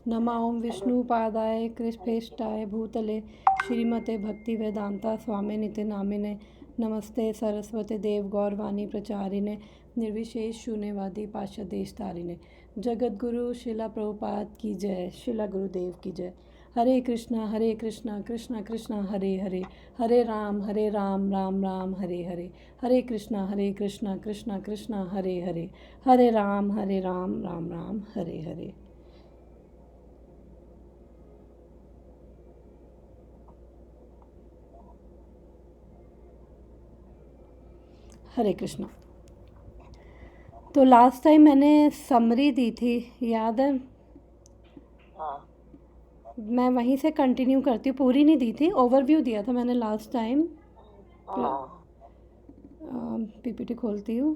नमः ओं विष्णुपादाय कृष्णेष्ठाय भूतले श्रीमते भक्तिवेदांता स्वामिनिति नामिने नमस्ते सरस्वती देव गौरवाणी प्रचारिणे निर्विशेष शून्यवादी पाश्चादेश तारिणे जगद्गुरु शिला प्रभुपाद की जय, शिला गुरुदेव की जय। हरे कृष्णा कृष्णा कृष्णा हरे हरे, हरे राम राम राम हरे हरे, हरे कृष्णा कृष्णा कृष्णा हरे हरे, हरे राम राम राम हरे हरे। हरे कृष्णा। तो लास्ट टाइम मैंने समरी दी थी, याद है? हाँ। मैं वहीं से कंटिन्यू करती हूँ, पूरी नहीं दी थी, ओवरव्यू दिया था मैंने लास्ट टाइम। पीपीटी खोलती हूँ।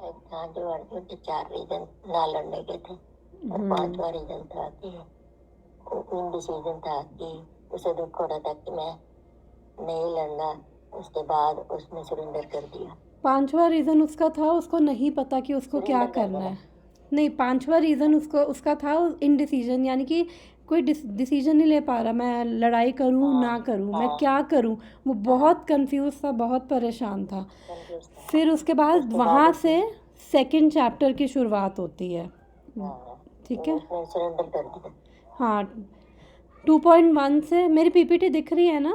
जो अर्जुन के 4 रीजन ना लड़ने के थे और 5वां रीजन था कि इनडिसीजन था कि उसे दुख हो रहा था कि मैं नहीं लड़ना। उसके बाद उसने सरेंडर कर दिया। 5वां रीज़न उसका था, उसको नहीं पता कि उसको क्या करना है। नहीं, 5वां रीज़न उसका था इनडिसीजन, यानी कि कोई डिसीजन नहीं ले पा रहा, मैं लड़ाई करूँ ना करूँ, मैं क्या करूँ। वो बहुत कंफ्यूज था, बहुत परेशान था। फिर उसके बाद वहाँ से सेकंड चैप्टर की शुरुआत होती है। ठीक है, सरेंडर कर दिया। हाँ, 2.1 से मेरी पीपीटी दिख रही है ना?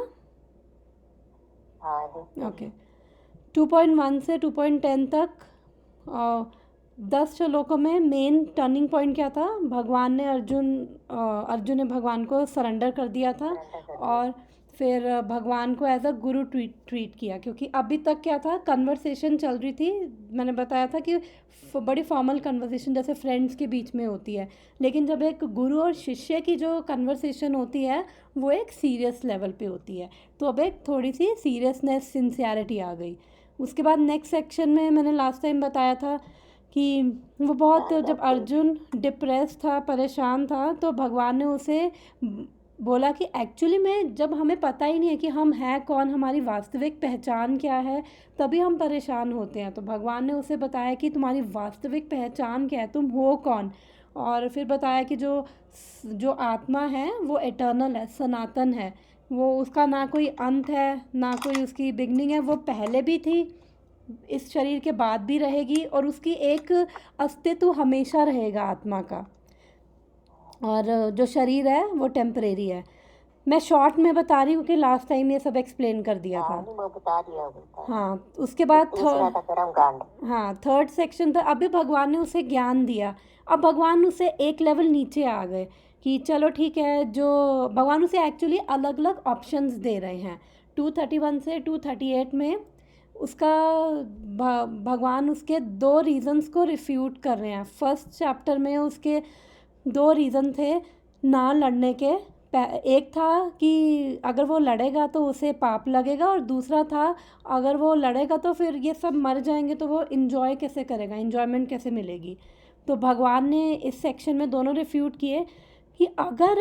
ओके। 2.1 से 2.10 तक 10 श्लोकों में मेन टर्निंग पॉइंट क्या था? अर्जुन ने भगवान को सरेंडर कर दिया था और फिर भगवान को एज अ गुरु ट्रीट किया, क्योंकि अभी तक क्या था, कन्वर्सेशन चल रही थी। मैंने बताया था कि बड़ी फॉर्मल कन्वर्सेशन जैसे फ्रेंड्स के बीच में होती है, लेकिन जब एक गुरु और शिष्य की जो कन्वर्सेशन होती है वो एक सीरियस लेवल पे होती है। तो अब एक थोड़ी सी सीरियसनेस, सिंसियरिटी आ गई। उसके बाद नेक्स्ट सेक्शन में मैंने लास्ट टाइम बताया था कि वो बहुत, जब अर्जुन डिप्रेस था, परेशान था, तो भगवान ने उसे बोला कि एक्चुअली में जब हमें पता ही नहीं है कि हम हैं कौन, हमारी वास्तविक पहचान क्या है, तभी हम परेशान होते हैं। तो भगवान ने उसे बताया कि तुम्हारी वास्तविक पहचान क्या है, तुम हो कौन। और फिर बताया कि जो आत्मा है वो एटर्नल है, सनातन है, वो उसका ना कोई अंत है ना कोई उसकी बिगनिंग है, वो पहले भी थी, इस शरीर के बाद भी रहेगी, और उसकी एक अस्तित्व हमेशा रहेगा आत्मा का। और जो शरीर है वो टेम्परेरी है। मैं शॉर्ट में बता रही हूँ कि लास्ट टाइम ये सब एक्सप्लेन कर दिया था। बता दिया। हाँ, उसके बाद थर्ड सेक्शन था। अभी भगवान ने उसे ज्ञान दिया, अब भगवान उसे एक लेवल नीचे आ गए कि चलो ठीक है, जो भगवान उसे एक्चुअली अलग अलग ऑप्शंस दे रहे हैं। 231 से 238 में उसका भगवान उसके 2 रीज़न्स को रिफ्यूट कर रहे हैं। फर्स्ट चैप्टर में उसके 2 रीज़न थे ना लड़ने के। एक था कि अगर वो लड़ेगा तो उसे पाप लगेगा, और दूसरा था अगर वो लड़ेगा तो फिर ये सब मर जाएंगे, तो वो इन्जॉय कैसे करेगा, इन्जॉयमेंट कैसे मिलेगी। तो भगवान ने इस सेक्शन में दोनों रिफ्यूट किए कि अगर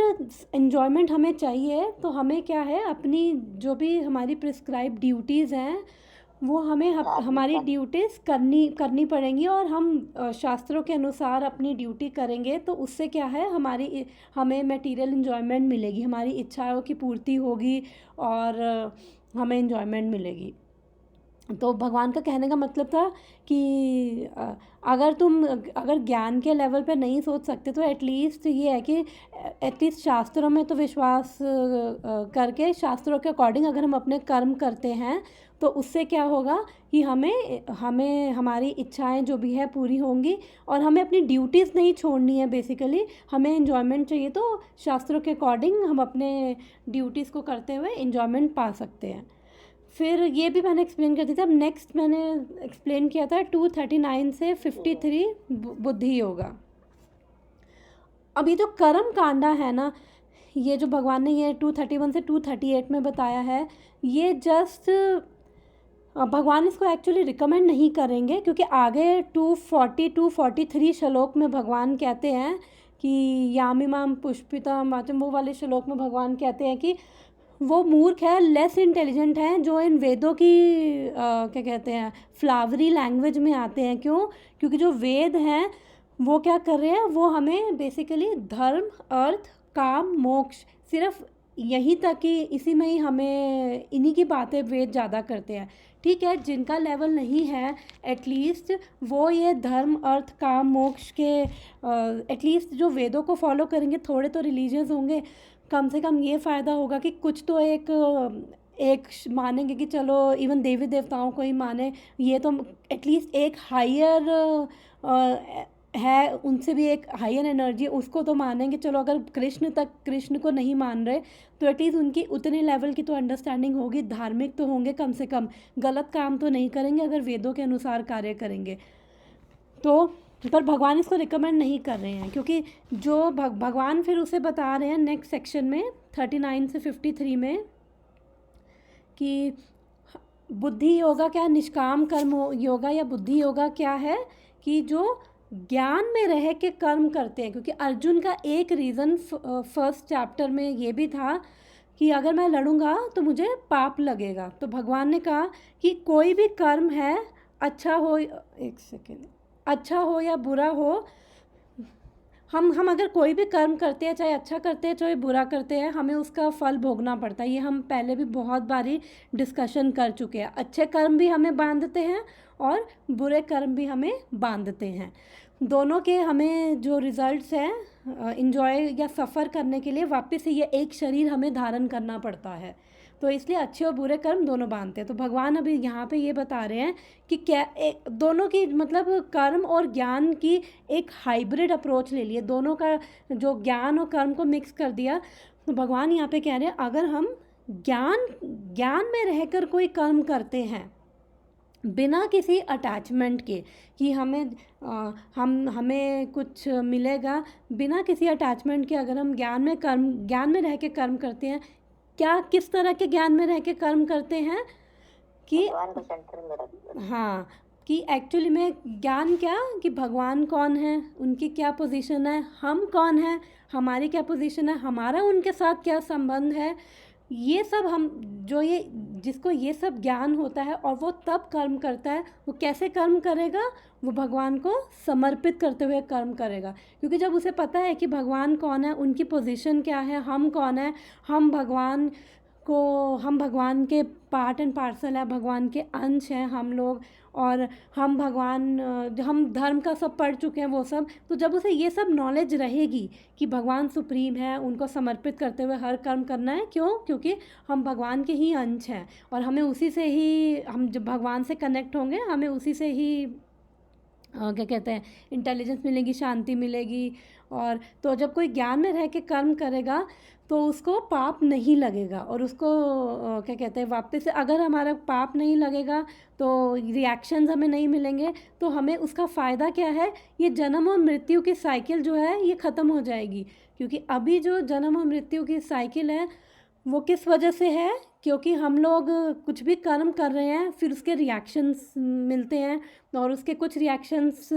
इन्जॉयमेंट हमें चाहिए तो हमें क्या है, अपनी जो भी हमारी प्रिस्क्राइब ड्यूटीज़ हैं वो हमें हमारी ड्यूटीज़ करनी पड़ेंगी, और हम शास्त्रों के अनुसार अपनी ड्यूटी करेंगे तो उससे क्या है, हमें मटेरियल इन्जॉयमेंट मिलेगी, हमारी इच्छाओं की पूर्ति होगी और हमें इन्जॉयमेंट मिलेगी। तो भगवान का कहने का मतलब था कि अगर ज्ञान के लेवल पे नहीं सोच सकते तो एटलीस्ट ये है कि एटलीस्ट शास्त्रों में तो विश्वास करके शास्त्रों के अकॉर्डिंग अगर हम अपने कर्म करते हैं तो उससे क्या होगा कि हमें हमारी इच्छाएं जो भी है पूरी होंगी, और हमें अपनी ड्यूटीज़ नहीं छोड़नी है। बेसिकली हमें इन्जॉयमेंट चाहिए तो शास्त्रों के अकॉर्डिंग हम अपने ड्यूटीज़ को करते हुए इन्जॉयमेंट पा सकते हैं। फिर ये भी मैंने एक्सप्लेन कर दिया था। अब नेक्स्ट मैंने एक्सप्लेन किया था 239 से 53 बुद्धि योगा। अब ये जो कर्म कांडा है ना, ये जो भगवान ने ये 231 से 238 में बताया है, ये जस्ट भगवान इसको एक्चुअली रिकमेंड नहीं करेंगे, क्योंकि आगे 243 श्लोक में भगवान कहते हैं कि यामिमाम पुष्पितम वाचम, वो वाले श्लोक में भगवान कहते हैं कि वो मूर्ख है, लेस इंटेलिजेंट है, जो इन वेदों की क्या कहते हैं, फ्लावरी लैंग्वेज में आते हैं। क्योंकि जो वेद हैं वो क्या कर रहे हैं, वो हमें बेसिकली धर्म, अर्थ, काम, मोक्ष, सिर्फ यहीं तक कि इसी में ही हमें इन्हीं की बातें वेद ज़्यादा करते हैं। ठीक है, जिनका लेवल नहीं है एटलीस्ट वो ये धर्म, अर्थ, काम, मोक्ष के एटलीस्ट जो वेदों को फॉलो करेंगे, थोड़े तो रिलीजियस होंगे, कम से कम ये फ़ायदा होगा कि कुछ तो एक मानेंगे कि चलो इवन देवी देवताओं को ही माने, ये तो एटलीस्ट एक हायर है, उनसे भी एक हायर एनर्जी, उसको तो मानेंगे। चलो अगर कृष्ण को नहीं मान रहे तो एटलीस्ट उनकी उतने लेवल की तो अंडरस्टैंडिंग होगी, धार्मिक तो होंगे कम से कम, गलत काम तो नहीं करेंगे अगर वेदों के अनुसार कार्य करेंगे तो। पर भगवान इसको रिकमेंड नहीं कर रहे हैं, क्योंकि जो भगवान फिर उसे बता रहे हैं नेक्स्ट सेक्शन में 39 से 53 में कि बुद्धि योगा क्या, निष्काम कर्म योगा या बुद्धि योगा क्या है, कि जो ज्ञान में रह के कर्म करते हैं। क्योंकि अर्जुन का एक रीज़न फर्स्ट चैप्टर में ये भी था कि अगर मैं लड़ूंगा तो मुझे पाप लगेगा। तो भगवान ने कहा कि कोई भी कर्म है, अच्छा हो, एक सेकेंड, अच्छा हो या बुरा हो, हम अगर कोई भी कर्म करते हैं, चाहे अच्छा करते हैं चाहे बुरा करते हैं, हमें उसका फल भोगना पड़ता है। ये हम पहले भी बहुत बारी डिस्कशन कर चुके हैं। अच्छे कर्म भी हमें बांधते हैं और बुरे कर्म भी हमें बांधते हैं। दोनों के हमें जो रिजल्ट्स हैं इंजॉय या सफ़र करने के लिए वापस से ये एक शरीर हमें धारण करना पड़ता है। तो इसलिए अच्छे और बुरे कर्म दोनों बांधते हैं। तो भगवान अभी यहाँ पे ये बता रहे हैं कि क्या दोनों की मतलब कर्म और ज्ञान की एक हाइब्रिड अप्रोच ले लिए, दोनों का जो ज्ञान और कर्म को मिक्स कर दिया। तो भगवान यहाँ पे कह रहे हैं अगर हम ज्ञान में रहकर कोई कर्म करते हैं बिना किसी अटैचमेंट के कि हमें कुछ मिलेगा, बिना किसी अटैचमेंट के अगर हम ज्ञान में रह के कर्म करते हैं, क्या किस तरह के ज्ञान में रह के कर्म करते हैं कि भगवान को सेंटर में रखते हैं। हाँ, कि एक्चुअली में ज्ञान क्या, कि भगवान कौन है, उनकी क्या पोजीशन है, हम कौन हैं, हमारी क्या पोजीशन है, हमारा उनके साथ क्या संबंध है, ये सब हम जो ये जिसको ये सब ज्ञान होता है और वो तब कर्म करता है, वो कैसे कर्म करेगा, वो भगवान को समर्पित करते हुए कर्म करेगा। क्योंकि जब उसे पता है कि भगवान कौन है, उनकी पोजीशन क्या है, हम कौन है, हम भगवान के पार्ट एंड पार्सल है, भगवान के अंश हैं हम लोग, और हम धर्म का सब पढ़ चुके हैं वो सब। तो जब उसे ये सब नॉलेज रहेगी कि भगवान सुप्रीम है, उनको समर्पित करते हुए हर कर्म करना है, क्योंकि हम भगवान के ही अंश हैं और हमें उसी से ही, हम जब भगवान से कनेक्ट होंगे हमें उसी से ही क्या कहते हैं, इंटेलिजेंस मिलेगी, शांति मिलेगी। और तो जब कोई ज्ञान में रह के कर्म करेगा तो उसको पाप नहीं लगेगा, और उसको क्या कहते हैं, वापस से अगर हमारा पाप नहीं लगेगा तो रिएक्शंस हमें नहीं मिलेंगे, तो हमें उसका फ़ायदा क्या है, ये जन्म और मृत्यु की साइकिल जो है ये ख़त्म हो जाएगी। क्योंकि अभी जो जन्म और मृत्यु की साइकिल है वो किस वजह से है, क्योंकि हम लोग कुछ भी कर्म कर रहे हैं, फिर उसके रिएक्शंस मिलते हैं, और उसके कुछ रिएक्शंस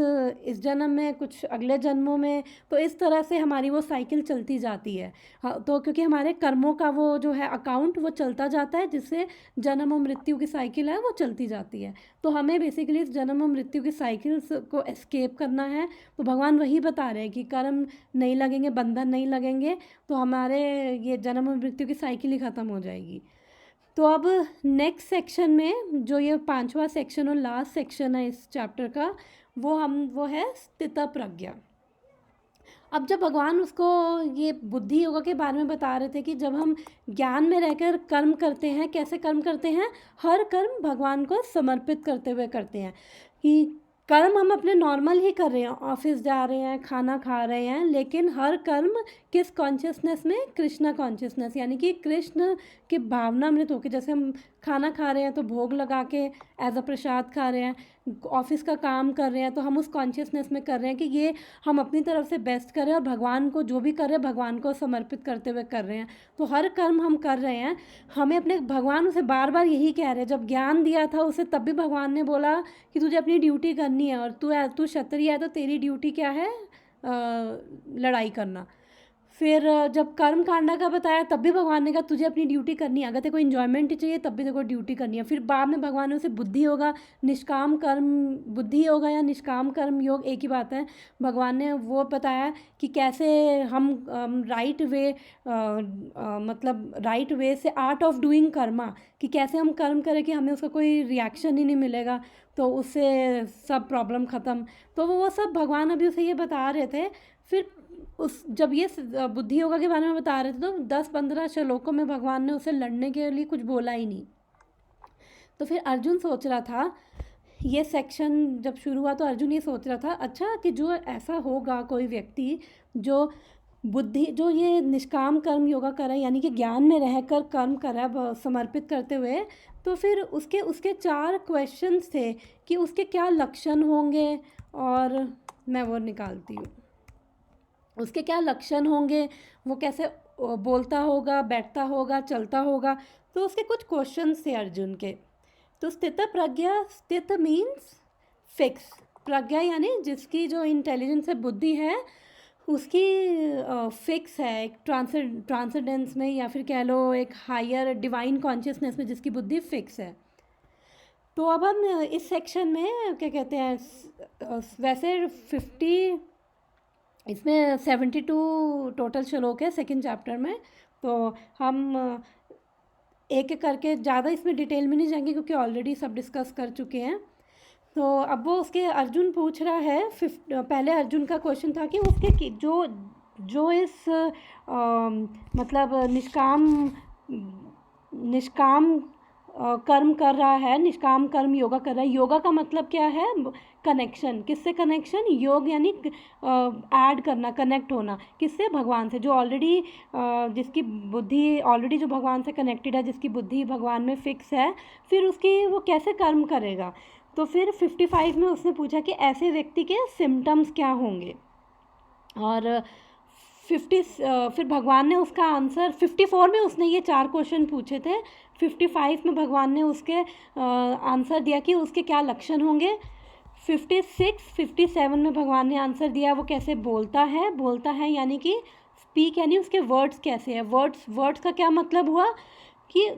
इस जन्म में, कुछ अगले जन्मों में, तो इस तरह से हमारी वो साइकिल चलती जाती है। तो क्योंकि हमारे कर्मों का वो जो है अकाउंट वो चलता जाता है, जिससे जन्म और मृत्यु की साइकिल है वो चलती जाती है। तो हमें बेसिकली इस जन्म और मृत्यु की साइकिल्स को एस्केप करना है। तो भगवान वही बता रहे हैं कि कर्म नहीं लगेंगे, बंधन नहीं लगेंगे, तो हमारे ये जन्म और मृत्यु की साइकिल ही ख़त्म हो जाएगी। तो अब नेक्स्ट सेक्शन में जो ये 5वां सेक्शन और लास्ट सेक्शन है इस चैप्टर का, वो है स्थितप्रज्ञा। अब जब भगवान उसको ये बुद्धि योगा के बारे में बता रहे थे कि जब हम ज्ञान में रहकर कर्म करते हैं, कैसे कर्म करते हैं, हर कर्म भगवान को समर्पित करते हुए करते हैं। कि कर्म हम अपने नॉर्मल ही कर रहे हैं, ऑफिस जा रहे हैं, खाना खा रहे हैं, लेकिन हर कर्म किस कॉन्शियसनेस में, कृष्णा कॉन्शियसनेस, यानी कि कृष्ण के भावनामृत होकर, जैसे हम खाना खा रहे हैं तो भोग लगा के एज अ प्रसाद खा रहे हैं, ऑफिस का काम कर रहे हैं तो हम उस कॉन्शियसनेस में कर रहे हैं कि ये हम अपनी तरफ से बेस्ट कर रहे हैं, और भगवान को जो भी कर रहे हैं भगवान को समर्पित करते हुए कर रहे हैं। तो हर कर्म हम कर रहे हैं, हमें अपने भगवान उसे बार बार यही कह रहे हैं। जब ज्ञान दिया था उसे तब भी भगवान ने बोला कि तुझे अपनी ड्यूटी करनी है, और तू क्षत्रिय है तो तेरी ड्यूटी क्या है, लड़ाई करना। फिर जब कर्म कांडा का बताया तब भी भगवान ने कहा तुझे अपनी ड्यूटी करनी है, अगर तेरे को इन्जॉयमेंट चाहिए तब भी तेरे को ड्यूटी करनी है। फिर बाद में भगवान ने उसे बुद्धि होगा निष्काम कर्म, बुद्धि योगा या निष्काम कर्म योग एक ही बात है, भगवान ने वो बताया कि कैसे हम राइट वे मतलब राइट वे से आर्ट ऑफ डूइंग कर्मा, कि कैसे हम कर्म करें कि हमें उसका कोई रिएक्शन ही नहीं मिलेगा, तो उससे सब प्रॉब्लम ख़त्म। तो वो सब भगवान अभी उसे ये बता रहे थे। फिर उस जब ये बुद्धि योगा के बारे में बता रहे थे तो 10-15 श्लोकों में भगवान ने उसे लड़ने के लिए कुछ बोला ही नहीं। तो फिर अर्जुन सोच रहा था, ये सेक्शन जब शुरू हुआ तो अर्जुन ये सोच रहा था, अच्छा कि जो ऐसा होगा कोई व्यक्ति जो बुद्धि जो ये निष्काम कर्म योगा कर रहा है, यानी कि ज्ञान में रहकर कर्म कर रहा है समर्पित करते हुए, तो फिर उसके उसके 4 क्वेश्चंस थे कि उसके क्या लक्षण होंगे, और मैं वो निकालती हूँ, उसके क्या लक्षण होंगे, वो कैसे बोलता होगा, बैठता होगा, चलता होगा। तो उसके कुछ क्वेश्चंस थे अर्जुन के। तो स्थित प्रज्ञा, स्थित मीन्स फिक्स, प्रज्ञा यानी जिसकी जो इंटेलिजेंस है, बुद्धि है, उसकी फिक्स है एक ट्रांसेंडेंस में, या फिर कह लो एक हायर डिवाइन कॉन्शियसनेस में जिसकी बुद्धि फिक्स है। तो अब हम इस सेक्शन में क्या कहते हैं, वैसे 50 इसमें 72 टोटल श्लोक है सेकंड चैप्टर में। तो हम एक एक करके ज़्यादा इसमें डिटेल में नहीं जाएंगे क्योंकि ऑलरेडी सब डिस्कस कर चुके हैं। तो अब वो उसके अर्जुन पूछ रहा है, पहले अर्जुन का क्वेश्चन था कि उसके जो जो इस मतलब निष्काम कर्म कर रहा है, निष्काम कर्म योगा कर रहा है। योगा का मतलब क्या है, कनेक्शन, किससे कनेक्शन, योग यानी ऐड करना, कनेक्ट होना, किससे, भगवान से, जो ऑलरेडी जिसकी बुद्धि ऑलरेडी जो भगवान से कनेक्टेड है, जिसकी बुद्धि भगवान में फिक्स है, फिर उसकी वो कैसे कर्म करेगा। तो फिर 55 में उसने पूछा कि ऐसे व्यक्ति के सिम्टम्स क्या होंगे, और 50 फिर भगवान ने उसका आंसर 54 में उसने ये 4 क्वेश्चन पूछे थे, 55 में भगवान ने उसके आंसर दिया कि उसके क्या लक्षण होंगे। 56 57 में भगवान ने आंसर दिया वो कैसे बोलता है यानी कि स्पीक यानी उसके वर्ड्स कैसे हैं। वर्ड्स का क्या मतलब हुआ कि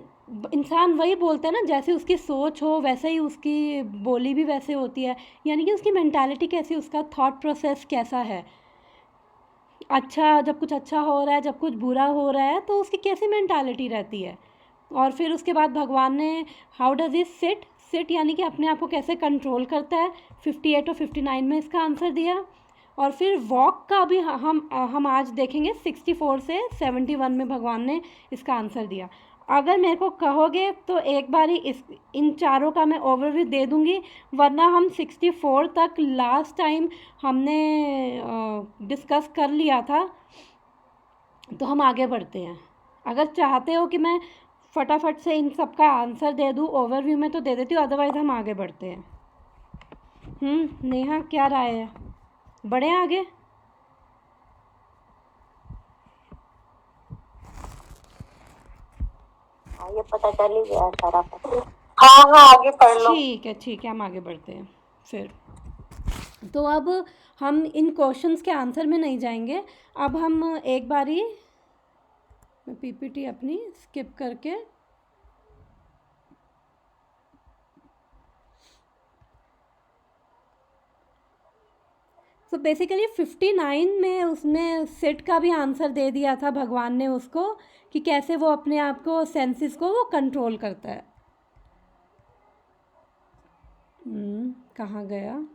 इंसान वही बोलता है ना, जैसे उसकी सोच हो वैसे ही उसकी बोली भी वैसे होती है, यानी कि उसकी मेंटालिटी कैसी, उसका थॉट प्रोसेस कैसा है। अच्छा, जब कुछ अच्छा हो रहा है, जब कुछ बुरा हो रहा है, तो उसकी कैसी मेंटालिटी रहती है। और फिर उसके बाद भगवान ने हाउ डज इट सिट यानी कि अपने आप को कैसे कंट्रोल करता है, 58 और 59 में इसका आंसर दिया। और फिर वॉक का भी हम आज देखेंगे, 64 से 71 में भगवान ने इसका आंसर दिया। अगर मेरे को कहोगे तो एक बारी इन चारों का मैं ओवरव्यू दे दूँगी, वरना हम 64 तक लास्ट टाइम हमने डिस्कस कर लिया था, तो हम आगे बढ़ते हैं। अगर चाहते हो कि मैं फटाफट से इन सब का आंसर दे दूँ ओवरव्यू में तो दे देती हूँ, अदरवाइज़ हम आगे बढ़ते हैं। नेहा क्या राय है, बढ़े आगे? ये पता चल ही गया सारा। हाँ आगे पढ़ लो। ठीक है हम आगे बढ़ते हैं फिर। तो अब हम इन क्वेश्चंस के आंसर में नहीं जाएंगे, अब हम एक बारी मैं पीपीटी अपनी स्किप करके तो बेसिकली 59 में उसने सिट का भी आंसर दे दिया था भगवान ने उसको, कि कैसे वो अपने आप को सेंसेस को वो कंट्रोल करता है। कहाँ गया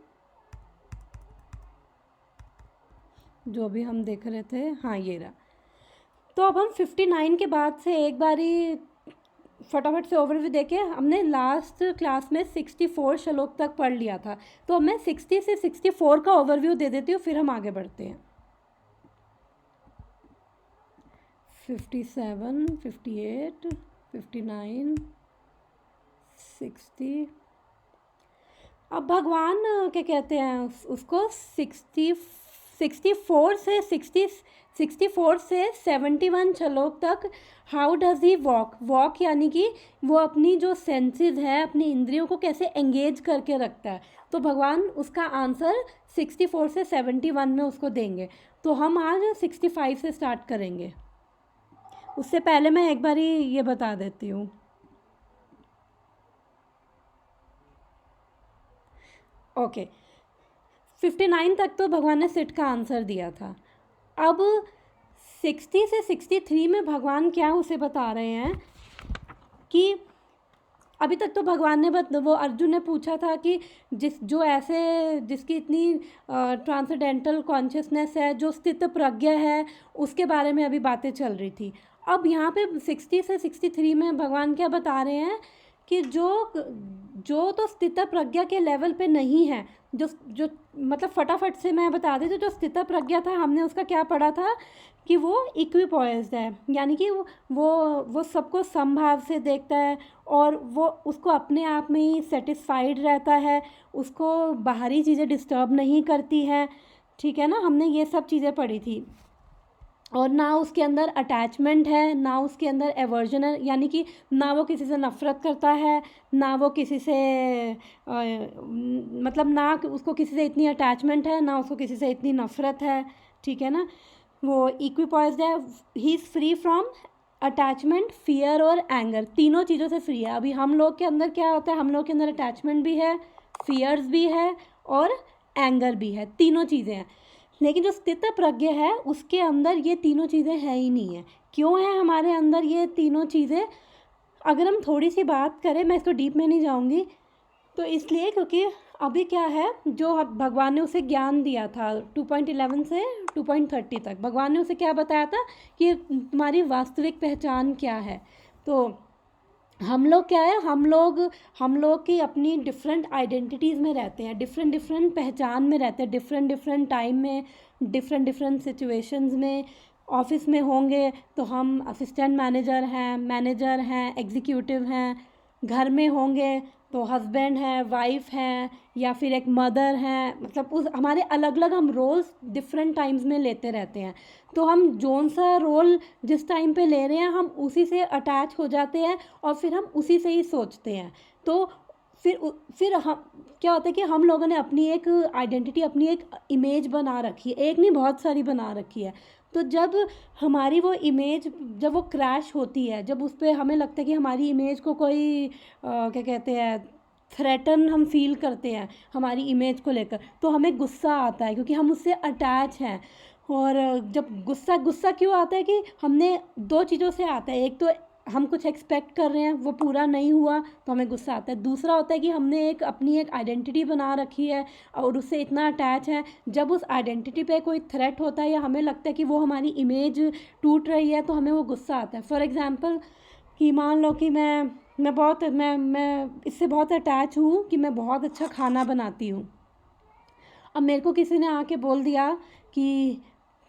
जो भी हम देख रहे थे, हाँ ये रहा। तो अब हम 59 के बाद से एक बारी फटाफट से ओवरव्यू देखे, हमने लास्ट क्लास में 64 श्लोक तक पढ़ लिया था, तो मैं 60 से 64 का ओवरव्यू दे देती हूँ, फिर हम आगे बढ़ते हैं। 57, 58, 59, 60। अब भगवान क्या कहते हैं उसको 64 से 71 श्लोक तक हाउ डज़ ही वॉक यानी कि वो अपनी जो सेंसेस है, अपनी इंद्रियों को कैसे एंगेज करके रखता है। तो भगवान उसका आंसर 64 से 71 में उसको देंगे। तो हम आज 65 से स्टार्ट करेंगे। उससे पहले मैं एक बारी ये बता देती हूँ। ओके, 59 तक तो भगवान ने सिट का आंसर दिया था। अब 60 से 63 में भगवान क्या उसे बता रहे हैं कि अभी तक तो भगवान ने वो अर्जुन ने पूछा था कि जिसकी इतनी ट्रांसेंडेंटल कॉन्शियसनेस है, जो स्थित प्रज्ञ है, उसके बारे में अभी बातें चल रही थी। अब यहाँ पे 60 से 63 में भगवान क्या बता रहे हैं कि जो तो स्थित प्रज्ञा के लेवल पे नहीं है, जो मतलब फटाफट से मैं बता देती हूँ। जो स्थित प्रज्ञा था, हमने उसका क्या पढ़ा था कि वो इक्विपॉइज्ड है, यानी कि वो सबको समभाव से देखता है और वो उसको अपने आप में ही सेटिस्फाइड रहता है, उसको बाहरी चीज़ें डिस्टर्ब नहीं करती हैं। ठीक है ना, हमने ये सब चीज़ें पढ़ी थी। और ना उसके अंदर अटैचमेंट है, ना उसके अंदर एवर्जन है, यानी कि ना वो किसी से नफ़रत करता है, ना वो किसी से मतलब ना उसको किसी से इतनी अटैचमेंट है, ना उसको किसी से इतनी नफ़रत है। ठीक है ना, वो इक्विपॉइज्ड है, he is free from attachment, fear और एंगर, तीनों चीज़ों से फ्री है। अभी हम लोग के अंदर क्या होता है, हम लोग के अंदर अटैचमेंट भी है, फियर्स भी है और एंगर भी है, तीनों चीज़ें हैं। लेकिन जो स्थित प्रज्ञ है उसके अंदर ये तीनों चीज़ें है ही नहीं है। क्यों है हमारे अंदर ये तीनों चीज़ें? अगर हम थोड़ी सी बात करें, मैं इसको डीप में नहीं जाऊंगी, तो इसलिए क्योंकि अभी क्या है, जो भगवान ने उसे ज्ञान दिया था 2.11 से 2.30 तक, भगवान ने उसे क्या बताया था कि तुम्हारी वास्तविक पहचान क्या है। तो हम लोग क्या है, हम लोग की अपनी डिफरेंट आइडेंटिटीज़ में रहते हैं, डिफरेंट पहचान में रहते हैं, डिफरेंट टाइम में, डिफरेंट सिचुएशंस में। ऑफिस में होंगे तो हम असिस्टेंट मैनेजर हैं, एग्जीक्यूटिव हैं। घर में होंगे तो हस्बैंड है, वाइफ है, या फिर एक मदर है। मतलब उस हमारे अलग अलग हम रोल्स डिफरेंट टाइम्स में लेते रहते हैं। तो हम जोन सा रोल जिस टाइम पे ले रहे हैं, हम उसी से अटैच हो जाते हैं और फिर हम उसी से ही सोचते हैं। तो फिर हम क्या होता है कि हम लोगों ने अपनी एक आइडेंटिटी, अपनी एक इमेज बना रखी है, एक नहीं बहुत सारी बना रखी है। तो जब हमारी वो इमेज जब वो क्रैश होती है, जब उस पर हमें लगता है कि हमारी इमेज को कोई क्या कहते हैं, थ्रेटन हम फील करते हैं हमारी इमेज को लेकर, तो हमें गुस्सा आता है क्योंकि हम उससे अटैच हैं। और जब गुस्सा क्यों आता है कि हमने दो चीज़ों से आता है, एक तो हम कुछ एक्सपेक्ट कर रहे हैं, वो पूरा नहीं हुआ तो हमें गुस्सा आता है। दूसरा होता है कि हमने अपनी एक आइडेंटिटी बना रखी है और उससे इतना अटैच है, जब उस आइडेंटिटी पे कोई थ्रेट होता है या हमें लगता है कि वो हमारी इमेज टूट रही है, तो हमें वो गुस्सा आता है। फॉर एग्ज़ाम्पल कि मान लो कि मैं इससे बहुत अटैच हूँ कि मैं बहुत अच्छा खाना बनाती हूँ। अब मेरे को किसी ने आके बोल दिया कि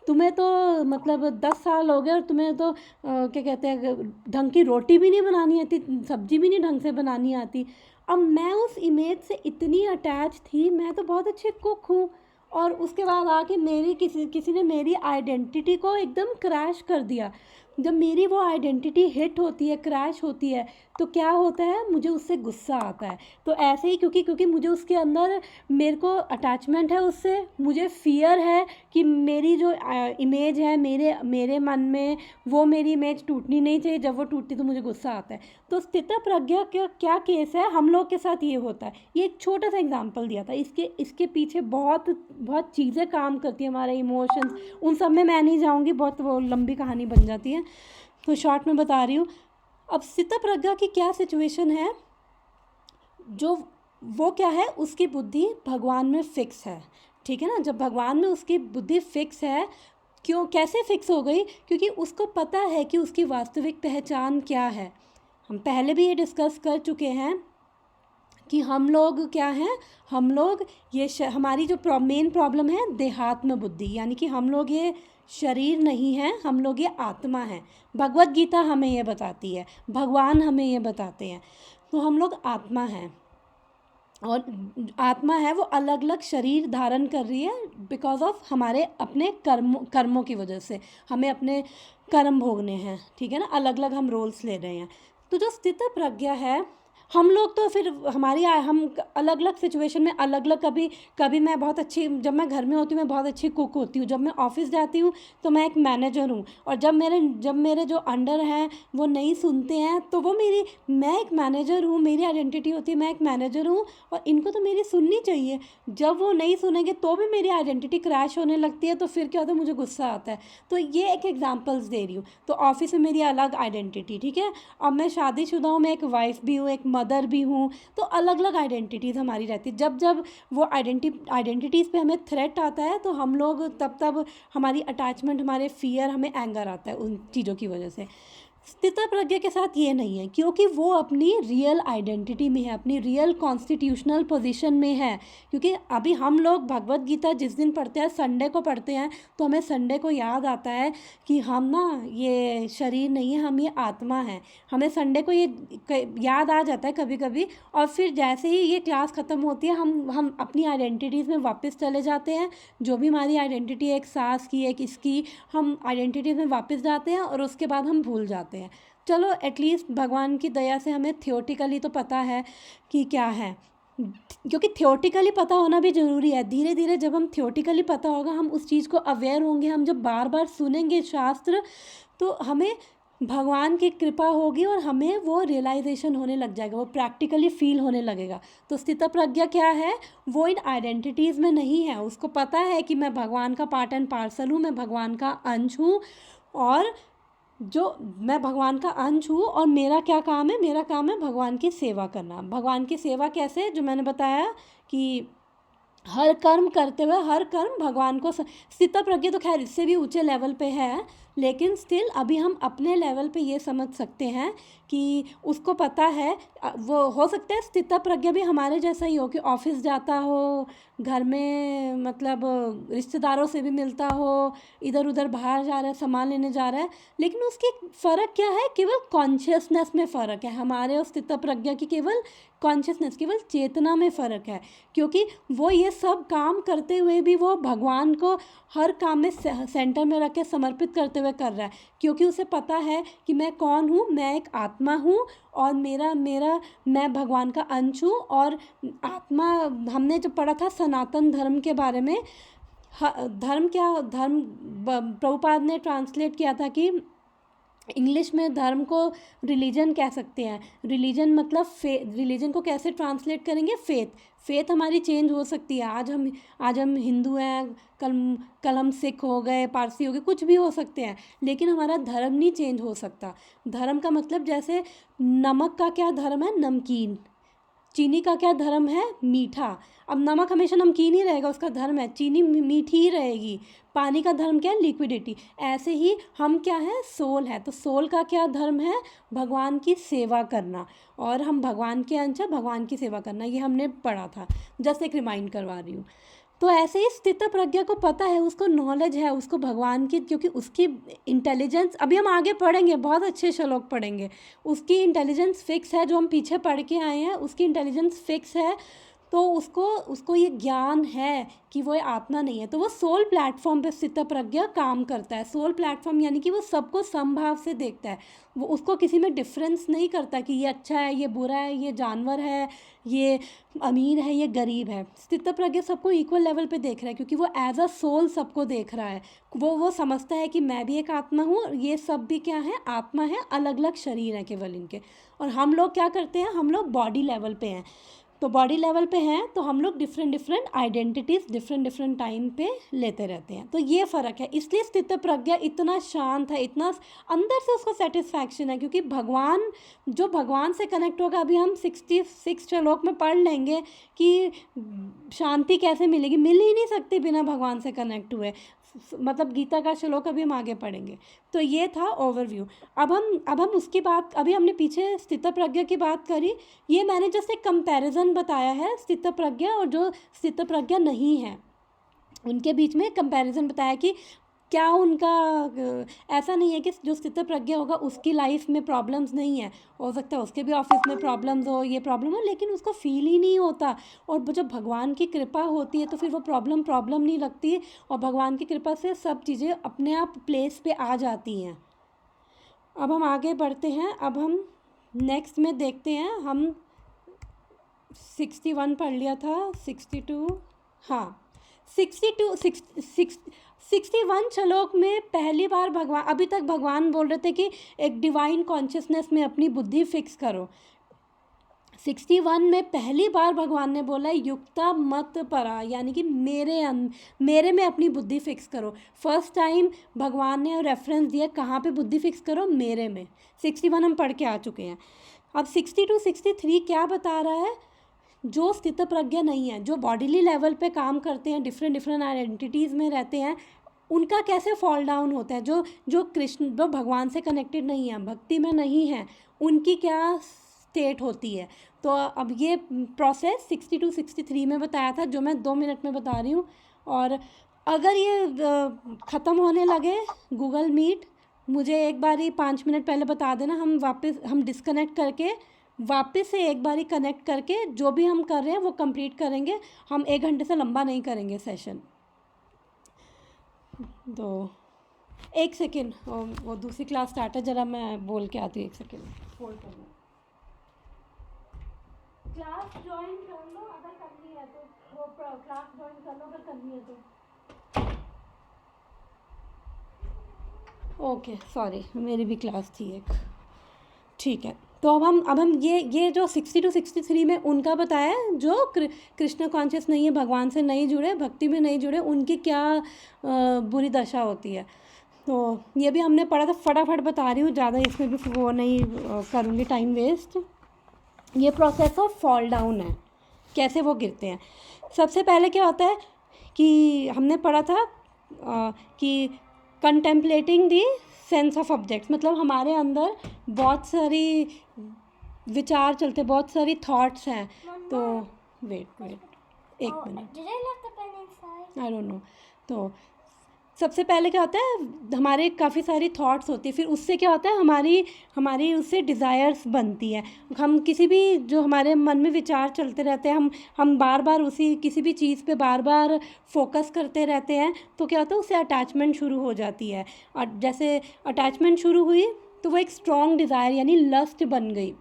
तुम्हें तो मतलब 10 साल हो गए और तुम्हें तो क्या कहते हैं, ढंग की रोटी भी नहीं बनानी आती, सब्जी भी नहीं ढंग से बनानी आती। अब मैं उस इमेज से इतनी अटैच थी, मैं तो बहुत अच्छी कुक हूँ, और उसके बाद आके मेरी किसी ने मेरी आइडेंटिटी को एकदम क्रैश कर दिया। जब मेरी वो आइडेंटिटी हिट होती है, क्रैश होती है, तो क्या होता है, मुझे उससे गुस्सा आता है। तो ऐसे ही क्योंकि मुझे उसके अंदर मेरे को अटैचमेंट है उससे, मुझे फियर है कि मेरी जो इमेज है मेरे मन में, वो मेरी इमेज टूटनी नहीं चाहिए। जब वो टूटती तो मुझे गुस्सा आता है। तो स्थित प्रज्ञा का क्या केस है, हम लोग के साथ ये होता है। ये एक छोटा सा एग्जांपल दिया था, इसके पीछे बहुत चीज़ें काम करती हैं, हमारे इमोशंस, उन सब में मैं नहीं जाऊँगी, बहुत वो लंबी कहानी बन जाती है, तो शॉर्ट में बता रही हूँ। अब स्थित प्रज्ञा की क्या सिचुएशन है, जो वो क्या है, उसकी बुद्धि भगवान में फिक्स है। ठीक है ना, जब भगवान में उसकी बुद्धि फिक्स है, क्यों कैसे फिक्स हो गई, क्योंकि उसको पता है कि उसकी वास्तविक पहचान क्या है। हम पहले भी ये डिस्कस कर चुके हैं कि हम लोग क्या हैं, हम लोग ये हमारी जो मेन प्रॉब्लम है देहात्म बुद्धि, यानी कि हम लोग ये शरीर नहीं है, हम लोग ये आत्मा है। भगवत गीता हमें ये बताती है, भगवान हमें ये बताते हैं। तो हम लोग आत्मा हैं। और आत्मा है वो अलग अलग शरीर धारण कर रही है बिकॉज ऑफ हमारे अपने कर्मों की वजह से हमें अपने कर्म भोगने हैं, ठीक है ना, अलग अलग हम रोल्स ले रहे हैं। तो जो स्थित प्रज्ञा है, हम लोग तो फिर हम अलग अलग सिचुएशन में अलग अलग, कभी कभी मैं बहुत अच्छी, जब मैं घर में होती हूँ मैं बहुत अच्छी कुक होती हूँ, जब मैं ऑफिस जाती हूँ तो मैं एक मैनेजर हूँ, और जब मेरे जो अंडर हैं वो नहीं सुनते हैं तो मैं एक मैनेजर हूँ, मेरी आइडेंटिटी होती है मैं एक मैनेजर हूँ और इनको तो मेरी सुननी चाहिए। जब वो नहीं सुनेंगे तो भी मेरी आइडेंटिटी क्रैश होने लगती है, तो फिर क्या होता है, मुझे गुस्सा आता है। तो ये एक एग्जांपल्स दे रही हूँ। तो ऑफिस में मेरी अलग आइडेंटिटी, ठीक है। अब मैं शादीशुदा हूँ, मैं एक वाइफ भी हूँ, एक मदर भी हूँ, तो अलग अलग आइडेंटिटीज़ हमारी रहती है। जब जब वो आइडेंटिटीज़ पे हमें थ्रेट आता है तो हम लोग तब हमारी अटैचमेंट, हमारे फियर, हमें एंगर आता है उन चीज़ों की वजह से। स्थित प्रज्ञा के साथ ये नहीं है, क्योंकि वो अपनी रियल आइडेंटिटी में है, अपनी रियल कॉन्स्टिट्यूशनल पोजीशन में है। क्योंकि अभी हम लोग भगवत गीता जिस दिन पढ़ते हैं, संडे को पढ़ते हैं, तो हमें संडे को याद आता है कि हम ना ये शरीर नहीं है, हम ये आत्मा है। हमें संडे को ये याद आ जाता है कभी कभी, और फिर जैसे ही ये क्लास ख़त्म होती है हम अपनी आइडेंटिटीज़ में वापस चले जाते हैं। जो भी हमारी आइडेंटिटी है, एक सास की, एक इसकी, हम आइडेंटिटीज़ में वापस जाते हैं और उसके बाद हम भूल जाते हैं। चलो एटलीस्ट भगवान की दया से हमें थियोटिकली तो पता है कि क्या है, क्योंकि थियोटिकली पता होना भी ज़रूरी है। धीरे धीरे जब हम थियोटिकली पता होगा, हम उस चीज़ को अवेयर होंगे, हम जब बार बार सुनेंगे शास्त्र, तो हमें भगवान की कृपा होगी और हमें वो रियलाइजेशन होने लग जाएगा, वो प्रैक्टिकली फील होने लगेगा। तो स्थित प्रज्ञा क्या है, वो इन आइडेंटिटीज़ में नहीं है। उसको पता है कि मैं भगवान का पार्ट एंड पार्सल हूँ, मैं भगवान का अंश हूँ, और जो मैं भगवान का अंश हूँ, और मेरा क्या काम है, मेरा काम है भगवान की सेवा करना। भगवान की सेवा कैसे, जो मैंने बताया कि हर कर्म करते हुए, हर कर्म भगवान को स्थित प्रज्ञा तो खैर इससे भी ऊंचे लेवल पे है, लेकिन स्टिल अभी हम अपने लेवल पे ये समझ सकते हैं कि उसको पता है। वो हो सकता है स्थित प्रज्ञा भी हमारे जैसा ही हो, कि ऑफिस जाता हो, घर में मतलब रिश्तेदारों से भी मिलता हो, इधर उधर बाहर जा रहा है, सामान लेने जा रहा है, लेकिन उसकी फ़र्क क्या है, केवल कॉन्शियसनेस में फ़र्क है। हमारे और स्थित प्रज्ञा की केवल कॉन्शियसनेस, केवल चेतना में फ़र्क है। क्योंकि वो ये सब काम करते हुए भी वो भगवान को हर काम में सेंटर में रख के समर्पित करते हुए कर रहा है, क्योंकि उसे पता है कि मैं कौन हूँ, मैं एक आत्मा हूँ, और मैं भगवान का अंश हूँ। और आत्मा, हमने जो पढ़ा था सनातन धर्म के बारे में, धर्म प्रभुपाद ने ट्रांसलेट किया था कि इंग्लिश में धर्म को रिलीजन कह सकते हैं। रिलीजन मतलब रिलीजन को कैसे ट्रांसलेट करेंगे, फेथ हमारी चेंज हो सकती है। आज हम हिंदू हैं, कल हम सिख हो गए, पारसी हो गए, कुछ भी हो सकते हैं, लेकिन हमारा धर्म नहीं चेंज हो सकता। धर्म का मतलब, जैसे नमक का क्या धर्म है, नमकीन। चीनी का क्या धर्म है, मीठा। अब नमक हमेशा नमकीन ही रहेगा, उसका धर्म है, चीनी मीठी ही रहेगी। पानी का धर्म क्या है, लिक्विडिटी। ऐसे ही हम क्या है, सोल है, तो सोल का क्या धर्म है, भगवान की सेवा करना। और हम भगवान के अंश, भगवान की सेवा करना, ये हमने पढ़ा था, जस्ट एक रिमाइंड करवा रही हूँ। तो ऐसे ही स्थित प्रज्ञा को पता है, उसको नॉलेज है, उसको भगवान की, क्योंकि उसकी इंटेलिजेंस, अभी हम आगे पढ़ेंगे, बहुत अच्छे श्लोक पढ़ेंगे, उसकी इंटेलिजेंस फिक्स है। जो हम पीछे पढ़ के आए हैं, उसकी इंटेलिजेंस फिक्स है। तो उसको ये ज्ञान है कि वो आत्मा नहीं है। तो वो सोल प्लेटफॉर्म पे स्थित प्रज्ञा काम करता है। सोल प्लेटफॉर्म यानी कि वो सबको समभाव से देखता है, वो उसको किसी में डिफरेंस नहीं करता कि ये अच्छा है, ये बुरा है, ये जानवर है, ये अमीर है, ये गरीब है। स्थित प्रज्ञा सबको इक्वल लेवल पे देख रहा है, क्योंकि वो एज अ सोल सबको देख रहा है। वो समझता है कि मैं भी एक आत्मा हूँ, ये सब भी क्या है, आत्मा है, अलग अलग शरीर है केवल इनके। और हम लोग क्या करते हैं, हम लोग बॉडी लेवल पे हैं। तो बॉडी लेवल पे हैं तो हम लोग डिफरेंट आइडेंटिटीज़ डिफरेंट टाइम पे लेते रहते हैं। तो ये फ़र्क है, इसलिए स्थित प्रज्ञा इतना शांत है, इतना अंदर से उसको सेटिस्फैक्शन है, क्योंकि भगवान से कनेक्ट होगा। अभी हम 66 श्लोक में पढ़ लेंगे कि शांति कैसे मिलेगी, मिल ही नहीं सकती बिना भगवान से कनेक्ट हुए। मतलब गीता का श्लोक अभी हम आगे पढ़ेंगे। तो ये था ओवरव्यू। अब हम उसकी बात, अभी हमने पीछे स्थित प्रज्ञा की बात करी, ये मैंने जस्ट एक कंपैरिजन बताया है, स्थित प्रज्ञा और जो स्थित प्रज्ञा नहीं है उनके बीच में कंपैरिजन बताया कि क्या उनका ऐसा नहीं है कि जो स्थित प्रज्ञ होगा उसकी लाइफ में प्रॉब्लम्स नहीं है, हो सकता है उसके भी ऑफिस में प्रॉब्लम्स हो, ये प्रॉब्लम हो, लेकिन उसको फील ही नहीं होता। और जब भगवान की कृपा होती है तो फिर वो प्रॉब्लम नहीं लगती, और भगवान की कृपा से सब चीज़ें अपने आप प्लेस पे आ जाती हैं। अब हम आगे बढ़ते हैं। अब हम नेक्स्ट में देखते हैं। हम 61 पढ़ लिया था, 62, हाँ 61 श्लोक में पहली बार भगवान, अभी तक भगवान बोल रहे थे कि एक डिवाइन कॉन्शियसनेस में अपनी बुद्धि फिक्स करो। 61 में पहली बार भगवान ने बोला युक्ता मत परा, यानी कि मेरे में अपनी बुद्धि फिक्स करो। फर्स्ट टाइम भगवान ने रेफरेंस दिया कहाँ पे बुद्धि फिक्स करो, मेरे में। 61 हम पढ़ के आ चुके हैं। अब 62 63 क्या बता रहा है, जो स्थित प्रज्ञा नहीं है, जो बॉडीली लेवल पे काम करते हैं, डिफरेंट आइडेंटिटीज़ में रहते हैं, उनका कैसे फॉल डाउन होता है। जो कृष्ण, जो भगवान से कनेक्टेड नहीं है, भक्ति में नहीं है, उनकी क्या स्टेट होती है। तो अब ये प्रोसेस 62 63 में बताया था, जो मैं 2 मिनट में बता रही हूँ। और अगर ये ख़त्म होने लगे गूगल मीट, मुझे एक बार ही 5 मिनट पहले बता देना, हम डिस्कनेक्ट करके वापस से एक बारी कनेक्ट करके जो भी हम कर रहे हैं वो कंप्लीट करेंगे। हम 1 घंटे से लंबा नहीं करेंगे सेशन। तो 1 सेकेंड, वो दूसरी क्लास स्टार्ट है, ज़रा मैं बोल के आती हूँ। 1 सेकेंड होल्ड करना। क्लास ज्वाइन कर लो अगर करनी है तो, वो क्लास ज्वाइन कर लो अगर करनी है तो। ओके सॉरी, मेरी भी क्लास थी एक, ठीक है। तो अब हम ये जो 62 63 में उनका बताया है, जो कृष्ण कॉन्शियस नहीं है, भगवान से नहीं जुड़े, भक्ति में नहीं जुड़े, उनकी क्या बुरी दशा होती है। तो ये भी हमने पढ़ा था, फटाफट बता रही हूँ, ज़्यादा इसमें भी वो नहीं करूँगी टाइम वेस्ट। ये प्रोसेस ऑफ फॉल डाउन है, कैसे वो गिरते हैं। सबसे पहले क्या होता है कि हमने पढ़ा था कि contemplating the sense of objects, मतलब हमारे अंदर बहुत सारी विचार चलते, बहुत सारी थॉट्स हैं। तो wait 1 minute, I don't know. तो सबसे पहले क्या होता है, हमारे काफ़ी सारी थॉट्स होती है, फिर उससे क्या होता है, हमारी उससे डिज़ायर्स बनती है। हम किसी भी, जो हमारे मन में विचार चलते रहते हैं, हम बार बार उसी किसी भी चीज़ पे बार बार फोकस करते रहते हैं, तो क्या होता है, उससे अटैचमेंट शुरू हो जाती है। और जैसे अटैचमेंट शुरू हुई तो वो एक स्ट्रॉन्ग डिज़ायर यानी लस्ट बन गई।